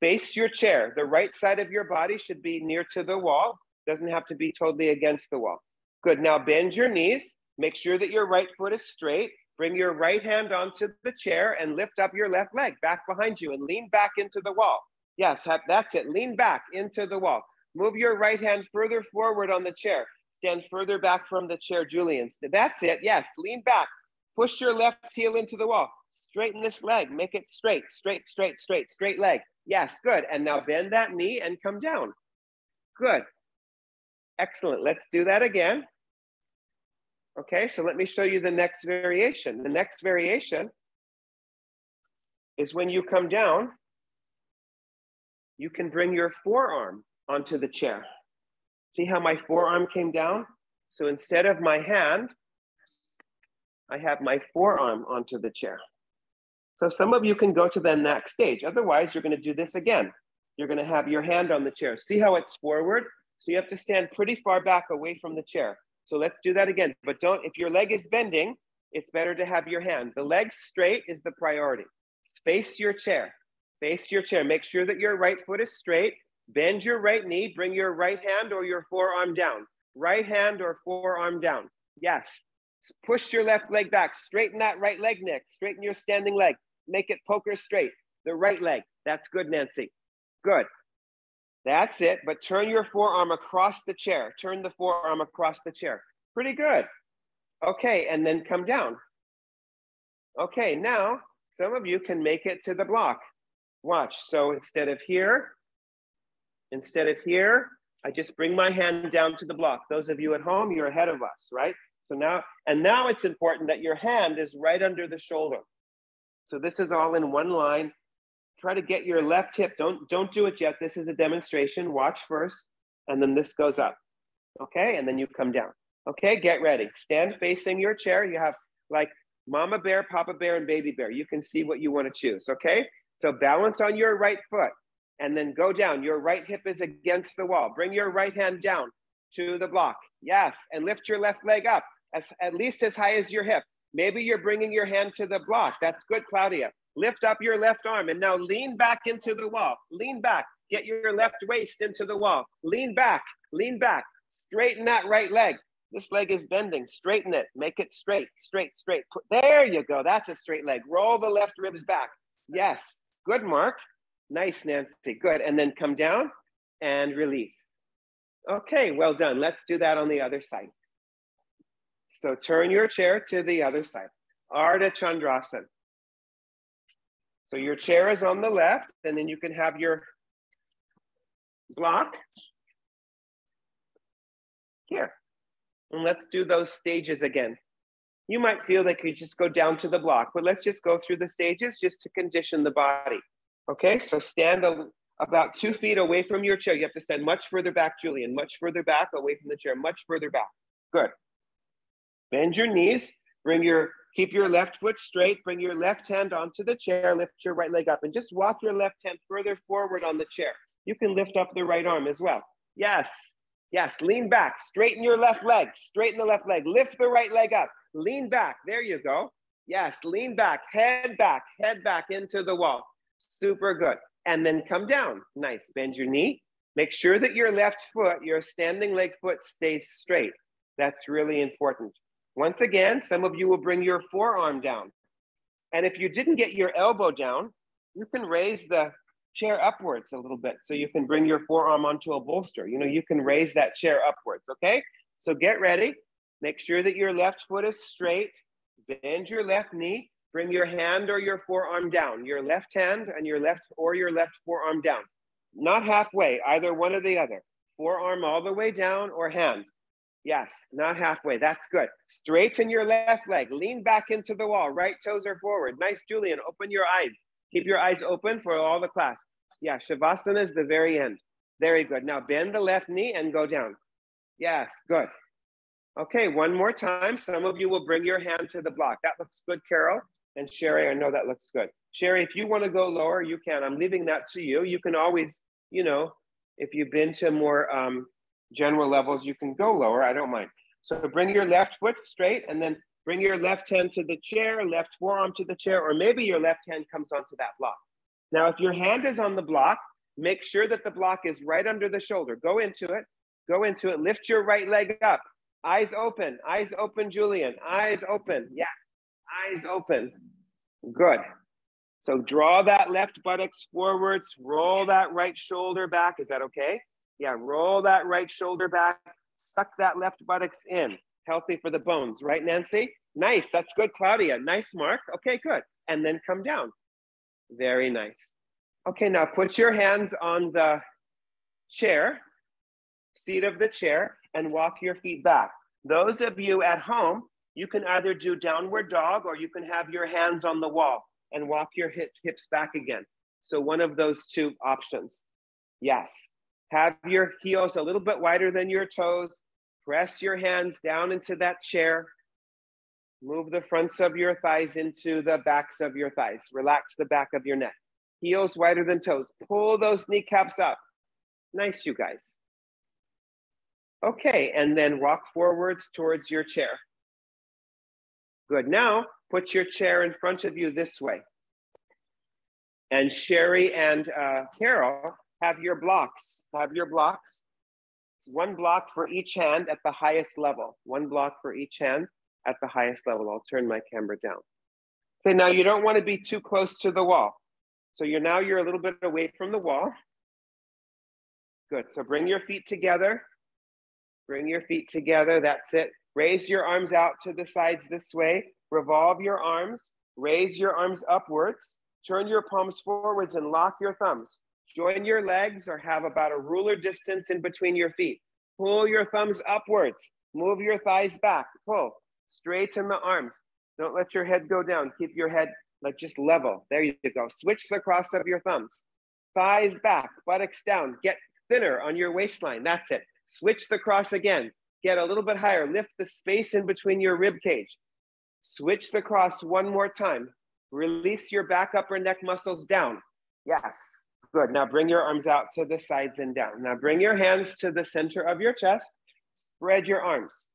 Face your chair. The right side of your body should be near to the wall. Doesn't have to be totally against the wall. Good, now bend your knees. Make sure that your right foot is straight. Bring your right hand onto the chair and lift up your left leg back behind you and lean back into the wall. Yes, that's it. Lean back into the wall. Move your right hand further forward on the chair. Stand further back from the chair, Julian. That's it. Yes, lean back. Push your left heel into the wall. Straighten this leg. Make it straight, straight, straight, straight, straight leg. Yes, good. And now bend that knee and come down. Good. Excellent. Let's do that again. Okay, so let me show you the next variation. The next variation is when you come down, you can bring your forearm onto the chair. See how my forearm came down? So instead of my hand, I have my forearm onto the chair. So some of you can go to the next stage. Otherwise, you're going to do this again. You're going to have your hand on the chair. See how it's forward? So you have to stand pretty far back away from the chair. So let's do that again. But don't, if your leg is bending, it's better to have your hand. The leg straight is the priority. Face your chair. Face your chair. Make sure that your right foot is straight. Bend your right knee. Bring your right hand or your forearm down. Right hand or forearm down. Yes. Push your left leg back. Straighten that right leg, Nick. Straighten your standing leg. Make it poker straight. The right leg. That's good, Nancy. Good. That's it. But turn your forearm across the chair. Turn the forearm across the chair. Pretty good. Okay, and then come down. Okay, now some of you can make it to the block. Watch. So instead of here, I just bring my hand down to the block. Those of you at home, you're ahead of us, right? So now it's important that your hand is right under the shoulder. So this is all in one line. Try to get your left hip. Don't do it yet. This is a demonstration. Watch first, and then this goes up. Okay, and then you come down. Okay, get ready. Stand facing your chair. You have like mama bear, papa bear, and baby bear. You can see what you want to choose, okay? So balance on your right foot, and then go down. Your right hip is against the wall. Bring your right hand down to the block. Yes, and lift your left leg up, at least as high as your hip. Maybe you're bringing your hand to the block. That's good, Claudia. Lift up your left arm and now lean back into the wall. Lean back. Get your left waist into the wall. Lean back. Lean back. Straighten that right leg. This leg is bending. Straighten it. Make it straight, straight, straight. There you go. That's a straight leg. Roll the left ribs back. Yes. Good, Mark. Nice, Nancy. Good. And then come down and release. Okay, well done. Let's do that on the other side. So turn your chair to the other side. Ardha Chandrasana. So your chair is on the left, and then you can have your block here. And let's do those stages again. You might feel like you just go down to the block, but let's just go through the stages just to condition the body. Okay, so stand about 2 feet away from your chair. You have to stand much further back, Julian, much further back away from the chair, much further back. Good. Bend your knees, keep your left foot straight, bring your left hand onto the chair, lift your right leg up, and just walk your left hand further forward on the chair. You can lift up the right arm as well. Yes, yes, lean back, straighten your left leg, straighten the left leg, lift the right leg up, lean back, there you go. Yes, lean back back into the wall. Super good. And then come down, nice, bend your knee. Make sure that your left foot, your standing leg foot stays straight. That's really important. Once again, some of you will bring your forearm down. And if you didn't get your elbow down, you can raise the chair upwards a little bit. So you can bring your forearm onto a bolster. You can raise that chair upwards, okay? So get ready. Make sure that your left foot is straight. Bend your left knee. Bring your hand or your forearm down. Your left hand and your left forearm down. Not halfway, either one or the other. Forearm all the way down or hand. Yes, not halfway. That's good. Straighten your left leg. Lean back into the wall. Right toes are forward. Nice, Julian. Open your eyes. Keep your eyes open for all the class. Yeah, Shavasana is the very end. Very good. Now bend the left knee and go down. Yes, good. Okay, one more time. Some of you will bring your hand to the block. That looks good, Carol. And Sherry, I know that looks good. Sherry, if you want to go lower, you can. I'm leaving that to you. You can always, you know, if you've been to more general levels, you can go lower. I don't mind. So bring your left foot straight and then bring your left hand to the chair, left forearm to the chair, or maybe your left hand comes onto that block. Now, if your hand is on the block, make sure that the block is right under the shoulder. Go into it. Go into it. Lift your right leg up. Eyes open, Julian. Eyes open. Yeah, eyes open. Good. So draw that left buttocks forwards. Roll that right shoulder back. Is that okay? Yeah, roll that right shoulder back. Suck that left buttocks in. Healthy for the bones, right, Nancy? Nice. That's good, Claudia. Nice, Mark. Okay, good. And then come down. Very nice. Okay, now put your hands on the chair, seat of the chair, and walk your feet back. Those of you at home, you can either do downward dog or you can have your hands on the wall and walk your hips back again. So one of those two options. Yes. Have your heels a little bit wider than your toes. Press your hands down into that chair. Move the fronts of your thighs into the backs of your thighs. Relax the back of your neck. Heels wider than toes. Pull those kneecaps up. Nice, you guys. Okay, and then walk forwards towards your chair. Good. Now, put your chair in front of you this way. And Sherry and Carol, have your blocks. Have your blocks. One block for each hand at the highest level. One block for each hand at the highest level. I'll turn my camera down. Okay, now you don't want to be too close to the wall. So you're a little bit away from the wall. Good. So bring your feet together. Bring your feet together. That's it. Raise your arms out to the sides this way. Revolve your arms. Raise your arms upwards. Turn your palms forwards and lock your thumbs. Join your legs or have about a ruler distance in between your feet. Pull your thumbs upwards. Move your thighs back. Pull. Straighten the arms. Don't let your head go down. Keep your head like just level. There you go. Switch the cross of your thumbs. Thighs back, buttocks down. Get thinner on your waistline. That's it. Switch the cross again. Get a little bit higher. Lift the space in between your rib cage. Switch the cross one more time. Release your back upper neck muscles down. Yes. Good. Now bring your arms out to the sides and down. Now bring your hands to the center of your chest. Spread your arms.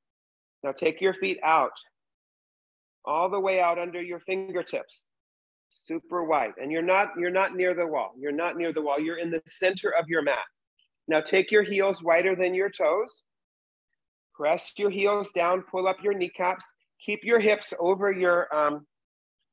Now take your feet out. All the way out under your fingertips. Super wide. And you're not near the wall. You're not near the wall. You're in the center of your mat. Now take your heels wider than your toes. Press your heels down. Pull up your kneecaps. Keep your hips over your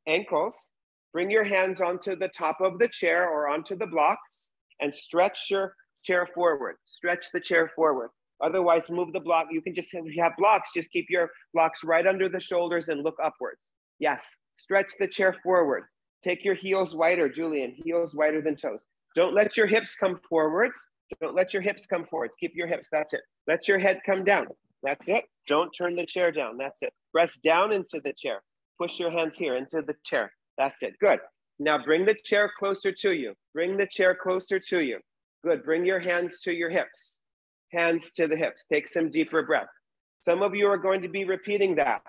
ankles. Bring your hands onto the top of the chair or onto the blocks and stretch your chair forward. Stretch the chair forward. Otherwise, move the block. You can just, if you have blocks, just keep your blocks right under the shoulders and look upwards. Yes, stretch the chair forward. Take your heels wider, Julian, heels wider than toes. Don't let your hips come forwards. Don't let your hips come forwards. Keep your hips, that's it. Let your head come down. That's it. Don't turn the chair down, that's it. Press down into the chair. Push your hands here into the chair. That's it, good. Now bring the chair closer to you. Bring the chair closer to you. Good, bring your hands to your hips. Hands to the hips. Take some deeper breath. Some of you are going to be repeating that.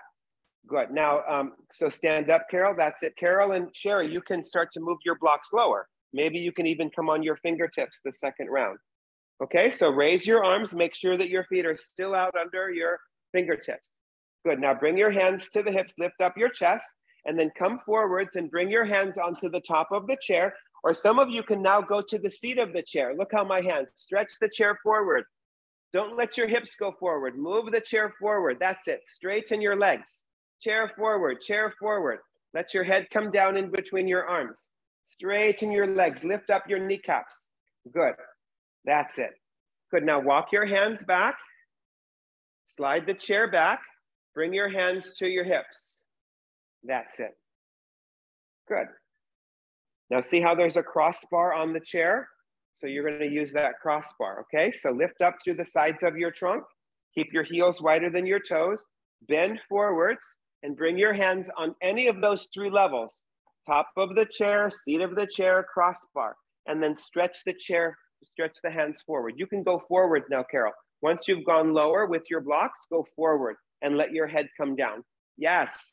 Good, now, so stand up, Carol, that's it. Carol and Sherry, you can start to move your blocks lower. Maybe you can even come on your fingertips the second round. Okay, so raise your arms, make sure that your feet are still out under your fingertips. Good, now bring your hands to the hips, lift up your chest, and then come forwards and bring your hands onto the top of the chair, or some of you can now go to the seat of the chair. Look how my hands, stretch the chair forward. Don't let your hips go forward. Move the chair forward. That's it. Straighten your legs. Chair forward, chair forward. Let your head come down in between your arms. Straighten your legs. Lift up your kneecaps. Good. That's it. Good. Now walk your hands back. Slide the chair back. Bring your hands to your hips. That's it. Good. Now see how there's a crossbar on the chair? So you're going to use that crossbar, okay? So lift up through the sides of your trunk. Keep your heels wider than your toes. Bend forwards and bring your hands on any of those three levels. Top of the chair, seat of the chair, crossbar. And then stretch the chair, stretch the hands forward. You can go forward now, Carol. Once you've gone lower with your blocks, go forward and let your head come down. Yes.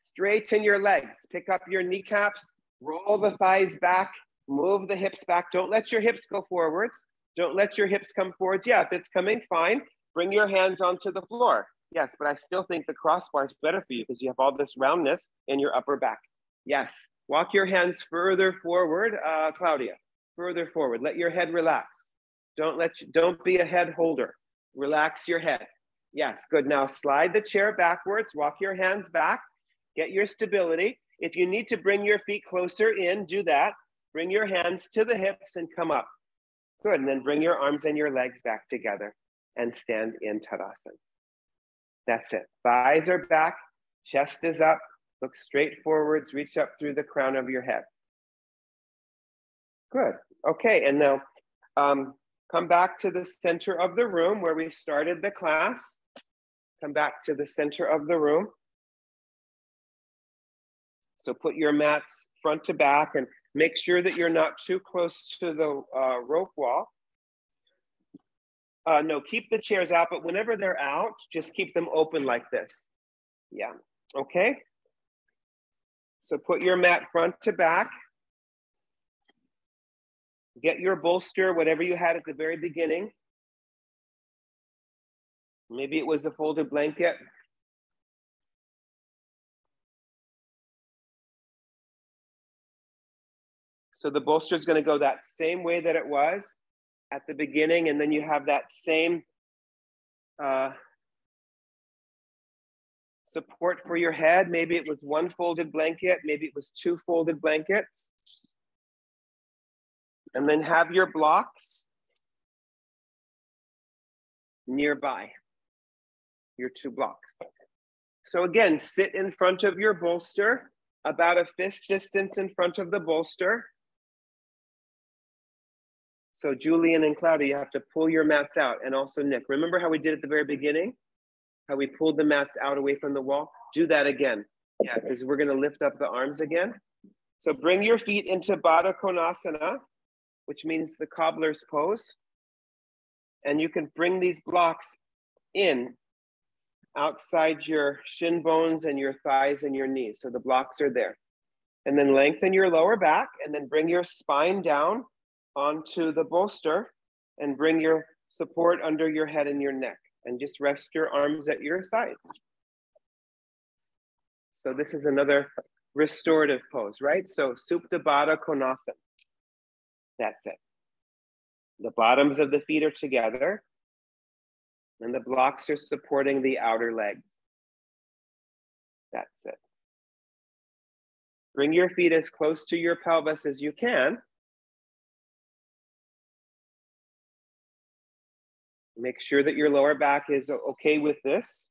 Straighten your legs. Pick up your kneecaps. Roll the thighs back. Move the hips back. Don't let your hips go forwards. Don't let your hips come forwards. Yeah, if it's coming, fine. Bring your hands onto the floor. Yes, but I still think the crossbar is better for you because you have all this roundness in your upper back. Yes, walk your hands further forward, Claudia. Further forward. Let your head relax. Don't be a head holder. Relax your head. Yes, good. Now slide the chair backwards. Walk your hands back. Get your stability. If you need to bring your feet closer in, do that. Bring your hands to the hips and come up. Good, and then bring your arms and your legs back together and stand in Tadasana. That's it. Thighs are back, chest is up, look straight forwards, reach up through the crown of your head. Good, okay, and now come back to the center of the room where we started the class. Come back to the center of the room. So put your mats front to back and make sure that you're not too close to the rope wall. No, keep the chairs out, but whenever they're out, just keep them open like this. Yeah, okay? So put your mat front to back. Get your bolster, whatever you had at the very beginning. Maybe it was a folded blanket. So the bolster is going to go that same way that it was at the beginning, and then you have that same support for your head. Maybe it was one folded blanket, maybe it was two folded blankets. And then have your blocks nearby, your two blocks. So again, sit in front of your bolster, about a fist distance in front of the bolster. So Julian and Claudia, you have to pull your mats out, and also Nick. Remember how we did at the very beginning? How we pulled the mats out away from the wall? Do that again. Yeah, because we're gonna lift up the arms again. So bring your feet into Baddha Konasana, which means the cobbler's pose. And you can bring these blocks in outside your shin bones and your thighs and your knees. So the blocks are there. And then lengthen your lower back and then bring your spine down onto the bolster and bring your support under your head and your neck, and just rest your arms at your sides. So this is another restorative pose, right? So Supta Baddha Konasana. That's it. The bottoms of the feet are together and the blocks are supporting the outer legs. That's it. Bring your feet as close to your pelvis as you can. Make sure that your lower back is okay with this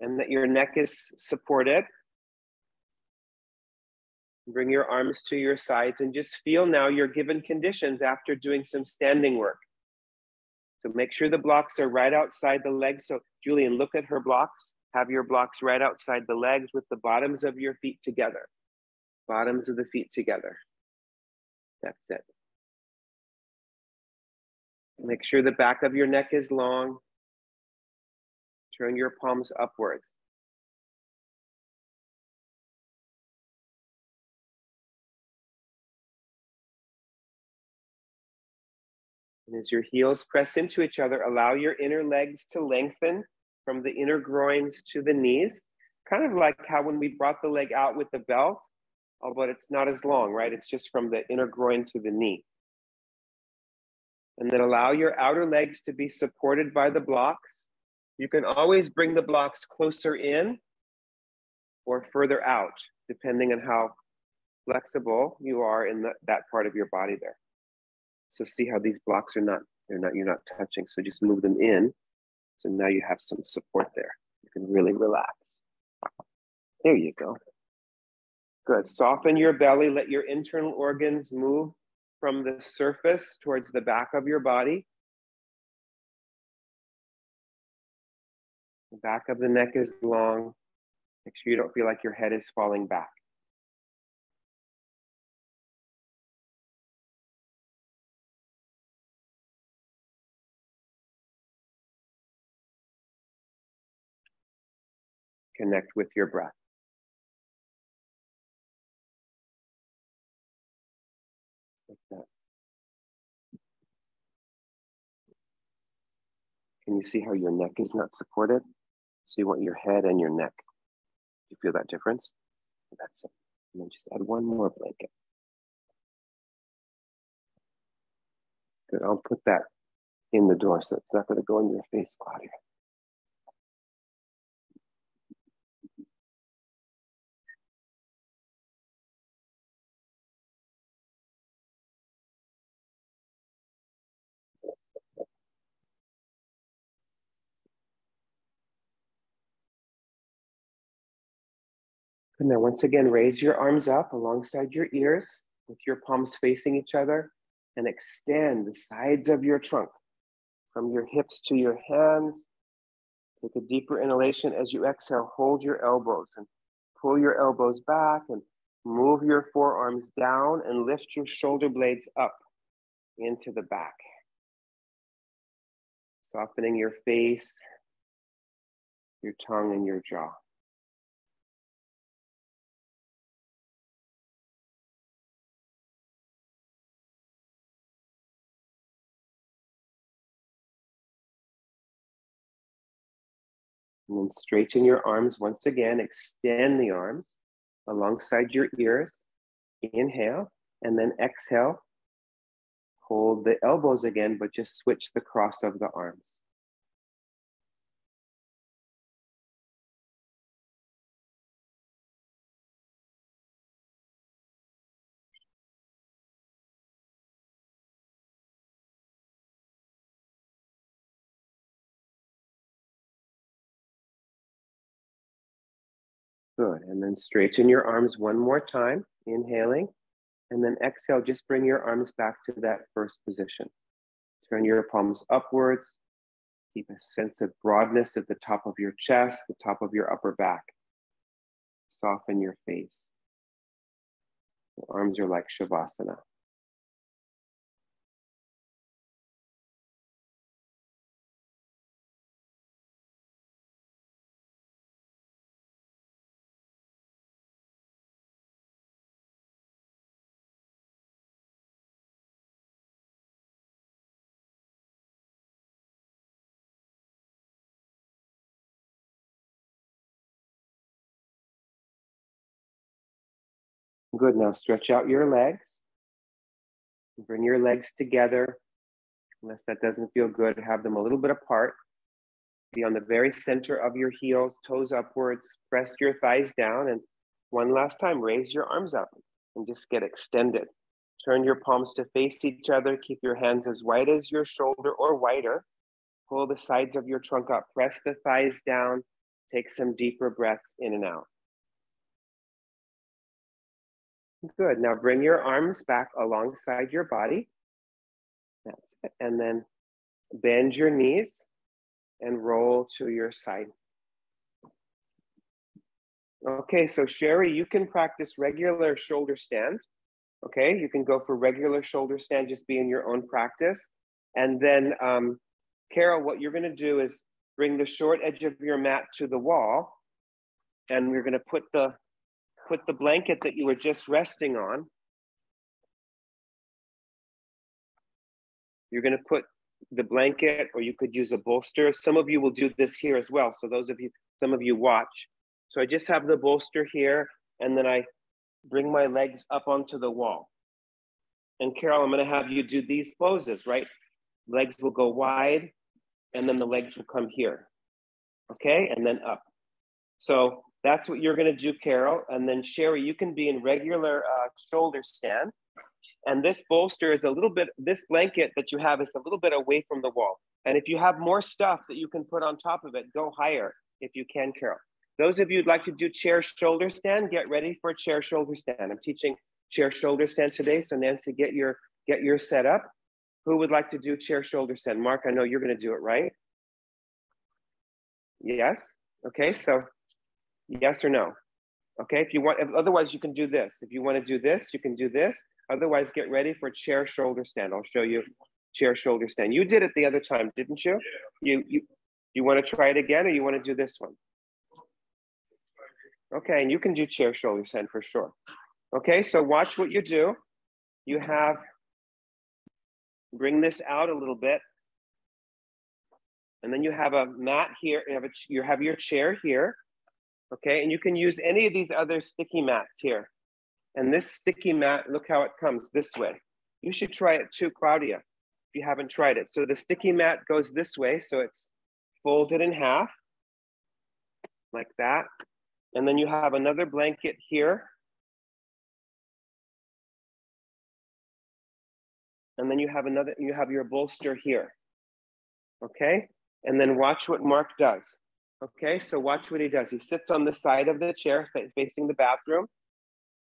and that your neck is supported. Bring your arms to your sides and just feel now you're given conditions after doing some standing work. So make sure the blocks are right outside the legs. So Julian, look at her blocks. Have your blocks right outside the legs with the bottoms of your feet together. Bottoms of the feet together. That's it. Make sure the back of your neck is long. Turn your palms upwards. And as your heels press into each other, allow your inner legs to lengthen from the inner groins to the knees. Kind of like how when we brought the leg out with the belt, but it's not as long, right? It's just from the inner groin to the knee. And then allow your outer legs to be supported by the blocks. You can always bring the blocks closer in or further out, depending on how flexible you are in that part of your body there. So see how these blocks you're not touching. So just move them in. So now you have some support there. You can really relax. There you go. Good. Soften your belly. Let your internal organs move from the surface towards the back of your body. The back of the neck is long. Make sure you don't feel like your head is falling back. Connect with your breath. Like that. Can you see how your neck is not supported? So you want your head and your neck. Do you feel that difference? That's it. And then just add one more blanket. Good. I'll put that in the door so it's not going to go in your face, Claudia. And now once again, raise your arms up alongside your ears with your palms facing each other and extend the sides of your trunk from your hips to your hands. Take a deeper inhalation. As you exhale, hold your elbows and pull your elbows back and move your forearms down and lift your shoulder blades up into the back. Softening your face, your tongue, and your jaw. And then straighten your arms once again. Extend the arms alongside your ears. Inhale, and then exhale. Hold the elbows again, but just switch the cross of the arms. Good, and then straighten your arms one more time, inhaling, and then exhale, just bring your arms back to that first position. Turn your palms upwards, keep a sense of broadness at the top of your chest, the top of your upper back. Soften your face. The arms are like Shavasana. Good, now stretch out your legs. Bring your legs together. Unless that doesn't feel good, have them a little bit apart. Be on the very center of your heels, toes upwards, press your thighs down, and one last time, raise your arms up and just get extended. Turn your palms to face each other. Keep your hands as wide as your shoulder or wider. Pull the sides of your trunk up, press the thighs down. Take some deeper breaths in and out. Good, now bring your arms back alongside your body. That's it, and then bend your knees and roll to your side. Okay, so Sherry, you can practice regular shoulder stand. Okay, you can go for regular shoulder stand, just be in your own practice. And then Carol, what you're gonna do is bring the short edge of your mat to the wall, and we're gonna put the blanket that you were just resting on. You're gonna put the blanket, or you could use a bolster. Some of you will do this here as well. So some of you watch. So I just have the bolster here, and then I bring my legs up onto the wall. And Carol, I'm gonna have you do these poses, right? Legs will go wide, and then the legs will come here, okay? And then up. So that's what you're gonna do, Carol. And then Sherry, you can be in regular shoulder stand. And this bolster is this blanket that you have is a little bit away from the wall. And if you have more stuff that you can put on top of it, go higher if you can, Carol. Those of you who'd like to do chair shoulder stand, get ready for a chair shoulder stand. I'm teaching chair shoulder stand today. So Nancy, get your set up. Who would like to do chair shoulder stand? Mark, I know you're going to do it, right? Yes. Okay. So yes or no? Okay. If you want, otherwise you can do this. If you want to do this, you can do this. Otherwise, get ready for chair shoulder stand. I'll show you chair shoulder stand. You did it the other time, didn't you? Yeah. You want to try it again, or you want to do this one? Okay, and you can do chair shoulder stand for sure. Okay, so watch what you do. You have, bring this out a little bit. And then you have a mat here, you have your chair here. Okay, and you can use any of these other sticky mats here. And this sticky mat, look how it comes this way. You should try it too, Claudia, if you haven't tried it. So the sticky mat goes this way, so it's folded in half, like that. And then you have another blanket here. And then you have your bolster here. Okay? And then watch what Mark does. Okay, so watch what he does. He sits on the side of the chair facing the bathroom,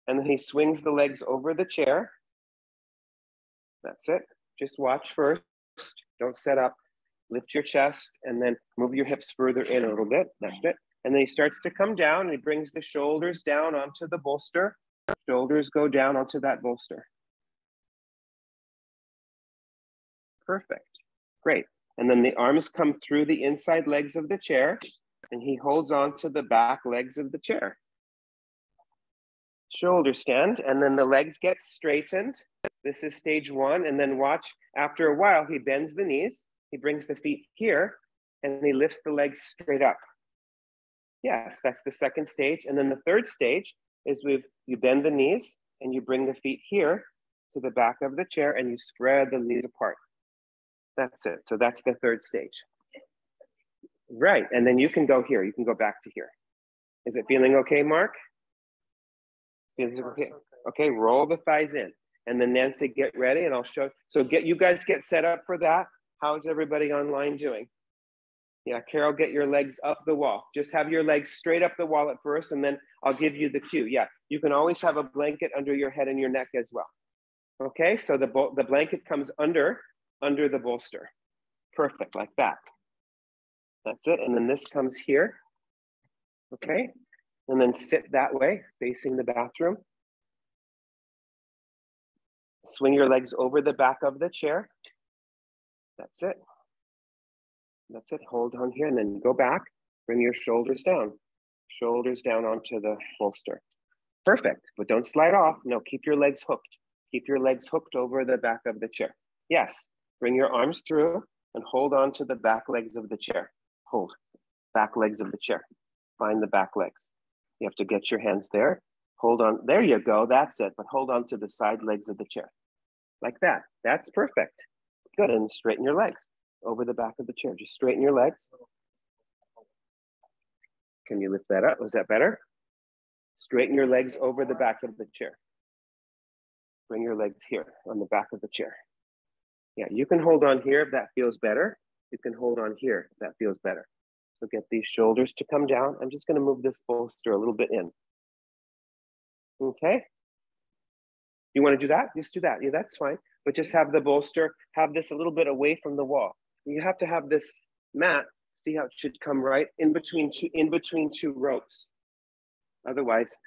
and then he swings the legs over the chair. That's it. Just watch first. Don't set up. Lift your chest, and then move your hips further in a little bit. That's it. And then he starts to come down, and he brings the shoulders down onto the bolster. Shoulders go down onto that bolster. Perfect. Great. And then the arms come through the inside legs of the chair, and he holds on to the back legs of the chair. Shoulder stand, and then the legs get straightened. This is stage one, and then watch, after a while, he bends the knees, he brings the feet here, and he lifts the legs straight up. Yes, that's the second stage. And then the third stage is you bend the knees, and you bring the feet here to the back of the chair, and you spread the knees apart. That's it. So that's the third stage. Right. And then you can go here. You can go back to here. Is it feeling okay, Mark? Feels okay? Okay, roll the thighs in. And then Nancy, get ready and I'll show. So you guys get set up for that. How's everybody online doing? Yeah, Carol, get your legs up the wall. Just have your legs straight up the wall at first, and then I'll give you the cue. Yeah, you can always have a blanket under your head and your neck as well. Okay, so the blanket comes under the bolster. Perfect, like that. That's it, and then this comes here. Okay, and then sit that way, facing the bathroom. Swing your legs over the back of the chair. That's it. That's it, hold on here and then go back. Bring your shoulders down onto the bolster. Perfect, but don't slide off. No, keep your legs hooked. Keep your legs hooked over the back of the chair. Yes, bring your arms through and hold on to the back legs of the chair. Hold, back legs of the chair. Find the back legs. You have to get your hands there. Hold on, there you go, that's it. But hold on to the side legs of the chair. Like that, that's perfect. Good, and straighten your legs over the back of the chair. Just straighten your legs. Can you lift that up? Was that better? Straighten your legs over the back of the chair. Bring your legs here on the back of the chair. Yeah, you can hold on here if that feels better. You can hold on here if that feels better. So get these shoulders to come down. I'm just going to move this bolster a little bit in. Okay. You want to do that? Just do that. Yeah, that's fine. But just have the bolster, have this a little bit away from the wall. You have to have this mat, see how it should come right in between two ropes. Otherwise,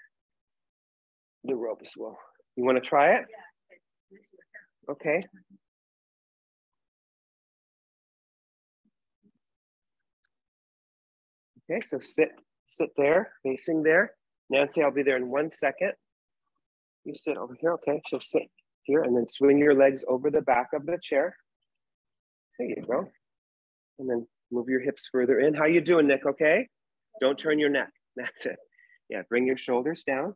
the ropes will. You want to try it? Okay. Okay, so sit there, facing there. Nancy, I'll be there in 1 second. You sit over here, okay? So sit here and then swing your legs over the back of the chair. There you go. And then move your hips further in. How you doing, Nick, okay? Don't turn your neck, that's it. Yeah, bring your shoulders down.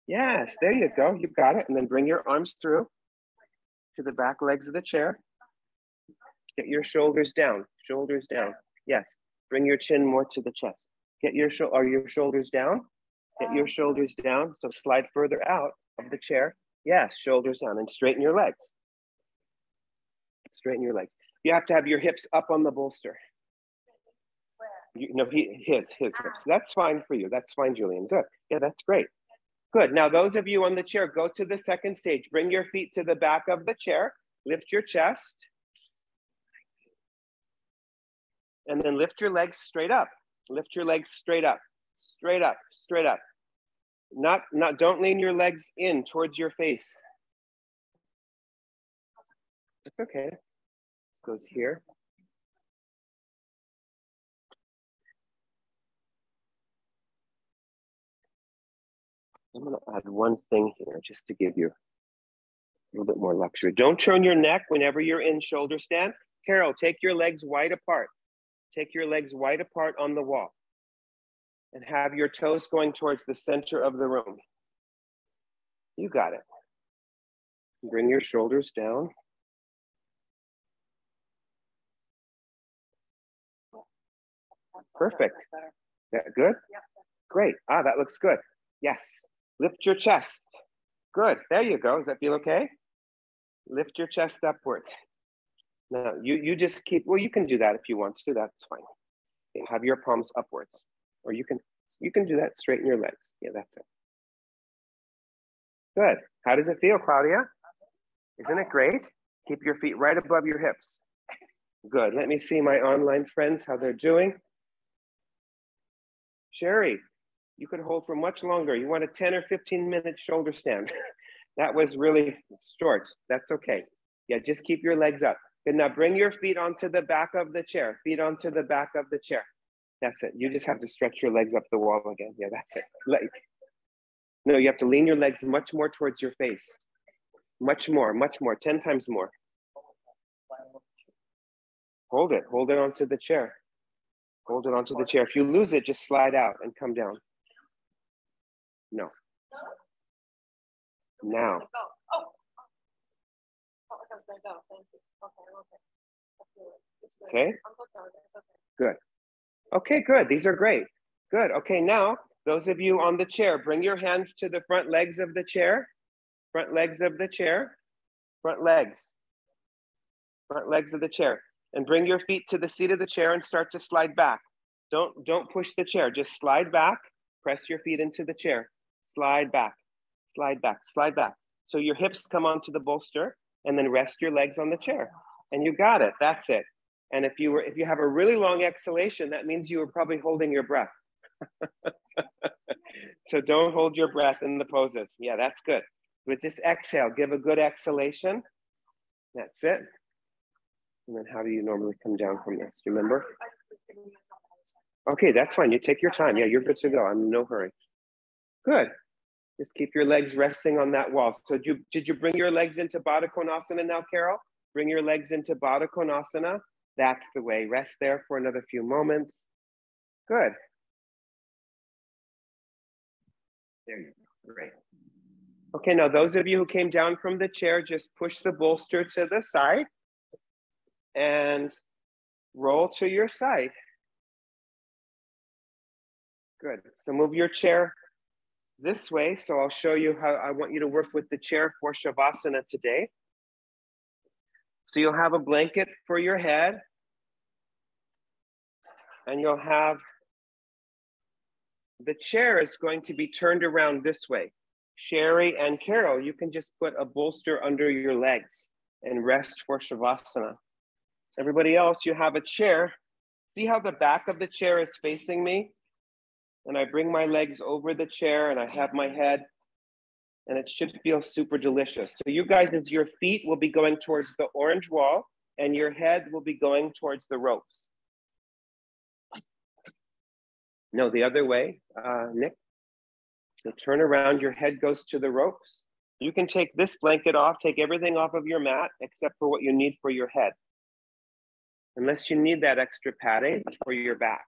Yes, there you go, you got it. And then bring your arms through to the back legs of the chair. Get your shoulders down, shoulders down. Yes, bring your chin more to the chest. Get your shoulders down? Get your shoulders down, so slide further out of the chair. Yes, shoulders down and straighten your legs. Straighten your legs. You have to have your hips up on the bolster. No, his hips. That's fine for you. That's fine, Julian. Good. Yeah, that's great. Good. Now, those of you on the chair, go to the second stage. Bring your feet to the back of the chair. Lift your chest. And then lift your legs straight up. Lift your legs straight up. Straight up. Straight up. Don't lean your legs in towards your face. It's okay. This goes here. I'm going to add one thing here just to give you a little bit more luxury. Don't turn your neck whenever you're in shoulder stand. Carol, take your legs wide apart. Take your legs wide apart on the wall. And have your toes going towards the center of the room. You got it. Bring your shoulders down. Perfect. Yeah, good? Great. Ah, that looks good. Yes. Lift your chest. Good. There you go. Does that feel okay? Lift your chest upwards. Now, you just keep, well, you can do that if you want to. That's fine. Okay, have your palms upwards. Or you can do that. Straighten your legs. Yeah, that's it. Good. How does it feel, Claudia? Isn't it great? Keep your feet right above your hips. Good. Let me see my online friends, how they're doing. Sherry, you could hold for much longer. You want a 10 or 15-minute shoulder stand. That was really short. That's okay. Yeah, just keep your legs up. Good. Now bring your feet onto the back of the chair. Feet onto the back of the chair. That's it. You just have to stretch your legs up the wall again. Yeah, that's it. No, you have to lean your legs much more towards your face. Much more, 10 times more. Hold it onto the chair. Hold it onto the chair. If you lose it, just slide out and come down. No. Now. Okay. Good. Okay, good. These are great. Good. Okay, now, those of you on the chair, bring your hands to the front legs of the chair. Front legs of the chair. Front legs. Front legs of the chair. And bring your feet to the seat of the chair and start to slide back. Don't push the chair. Just slide back. Press your feet into the chair. Slide back. Slide back. Slide back. So your hips come onto the bolster, and then rest your legs on the chair. And you got it. That's it. And if you have a really long exhalation, that means you were probably holding your breath. So don't hold your breath in the poses. Yeah, that's good. With this exhale, give a good exhalation. That's it. And then how do you normally come down from this? Do you remember? Okay, that's fine. You take your time. Yeah, you're good to go. I'm in no hurry. Good. Just keep your legs resting on that wall. So did you bring your legs into Baddha Konasana now, Carol? Bring your legs into Baddha Konasana. That's the way. Rest there for another few moments. Good. There you go. Great. Okay, now those of you who came down from the chair, just push the bolster to the side and roll to your side. Good. So move your chair this way. So I'll show you how I want you to work with the chair for Shavasana today. So you'll have a blanket for your head, and you'll have the chair is going to be turned around this way. Sherry and Carol, you can just put a bolster under your legs and rest for Shavasana. Everybody else, you have a chair. See how the back of the chair is facing me? And I bring my legs over the chair and I have my head, and it should feel super delicious. So you guys, as your feet will be going towards the orange wall and your head will be going towards the ropes. No, the other way, Nick. So turn around, your head goes to the ropes. You can take this blanket off, take everything off of your mat except for what you need for your head. Unless you need that extra padding for your back.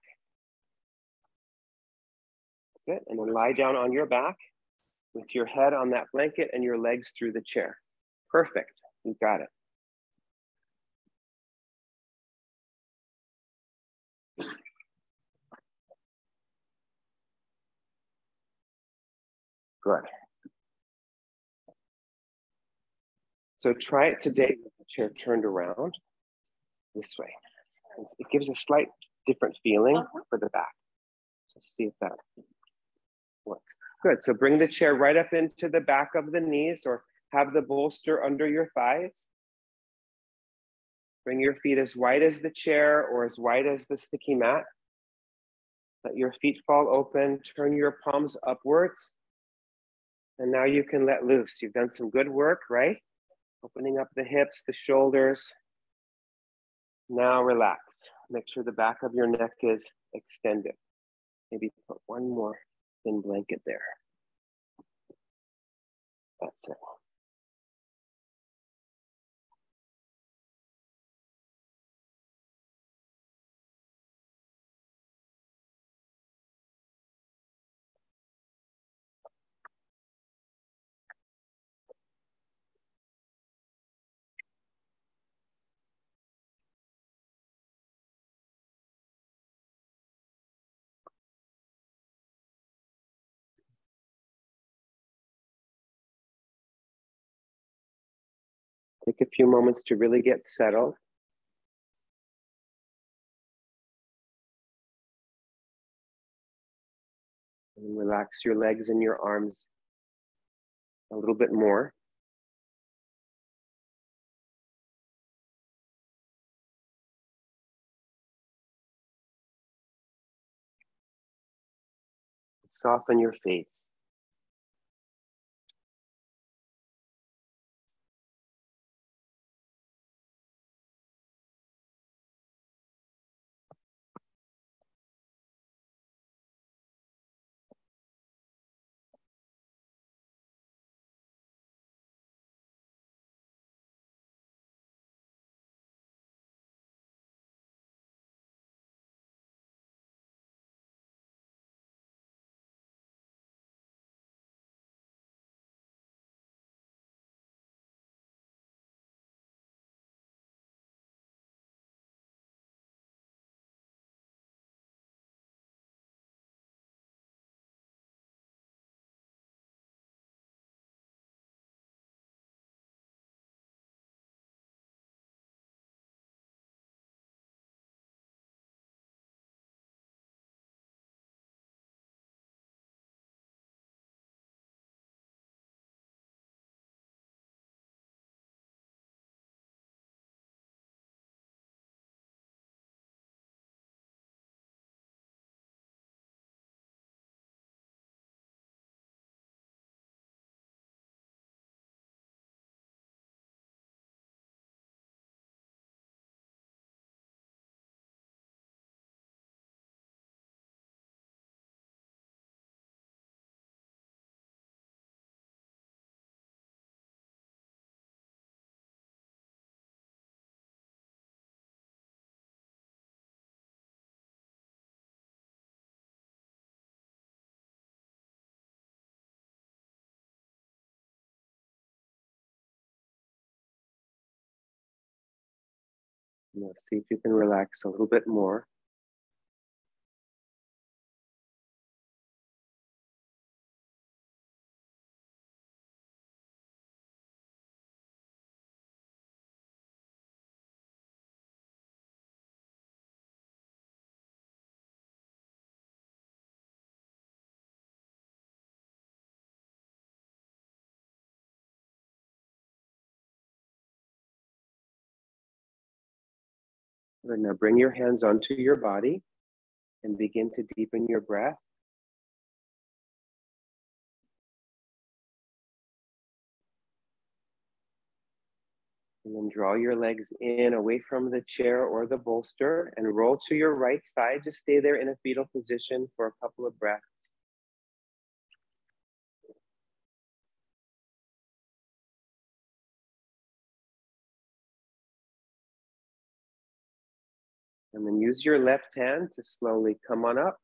That's it, and then lie down on your back with your head on that blanket and your legs through the chair. Perfect, you got it. Good. So try it today with the chair turned around this way. It gives a slight different feeling for the back. So see if that works. Good, so bring the chair right up into the back of the knees or have the bolster under your thighs. Bring your feet as wide as the chair or as wide as the sticky mat. Let your feet fall open, turn your palms upwards. And now you can let loose. You've done some good work, right? Opening up the hips, the shoulders. Now relax. Make sure the back of your neck is extended. Maybe put one more thin blanket there. That's it. Take a few moments to really get settled. And relax your legs and your arms a little bit more. Soften your face. Now see if you can relax a little bit more. Good. Now bring your hands onto your body and begin to deepen your breath. And then draw your legs in away from the chair or the bolster and roll to your right side. Just stay there in a fetal position for a couple of breaths. And then use your left hand to slowly come on up.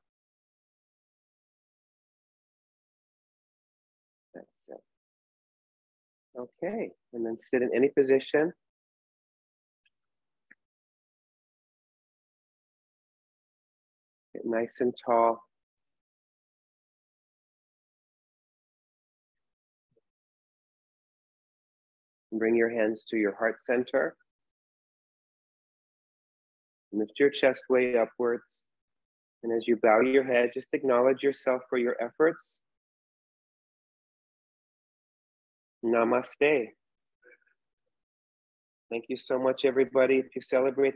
That's it. Okay, and then sit in any position. Get nice and tall. And bring your hands to your heart center. Lift your chest way upwards. And as you bow your head, just acknowledge yourself for your efforts. Namaste. Thank you so much, everybody. If you celebrate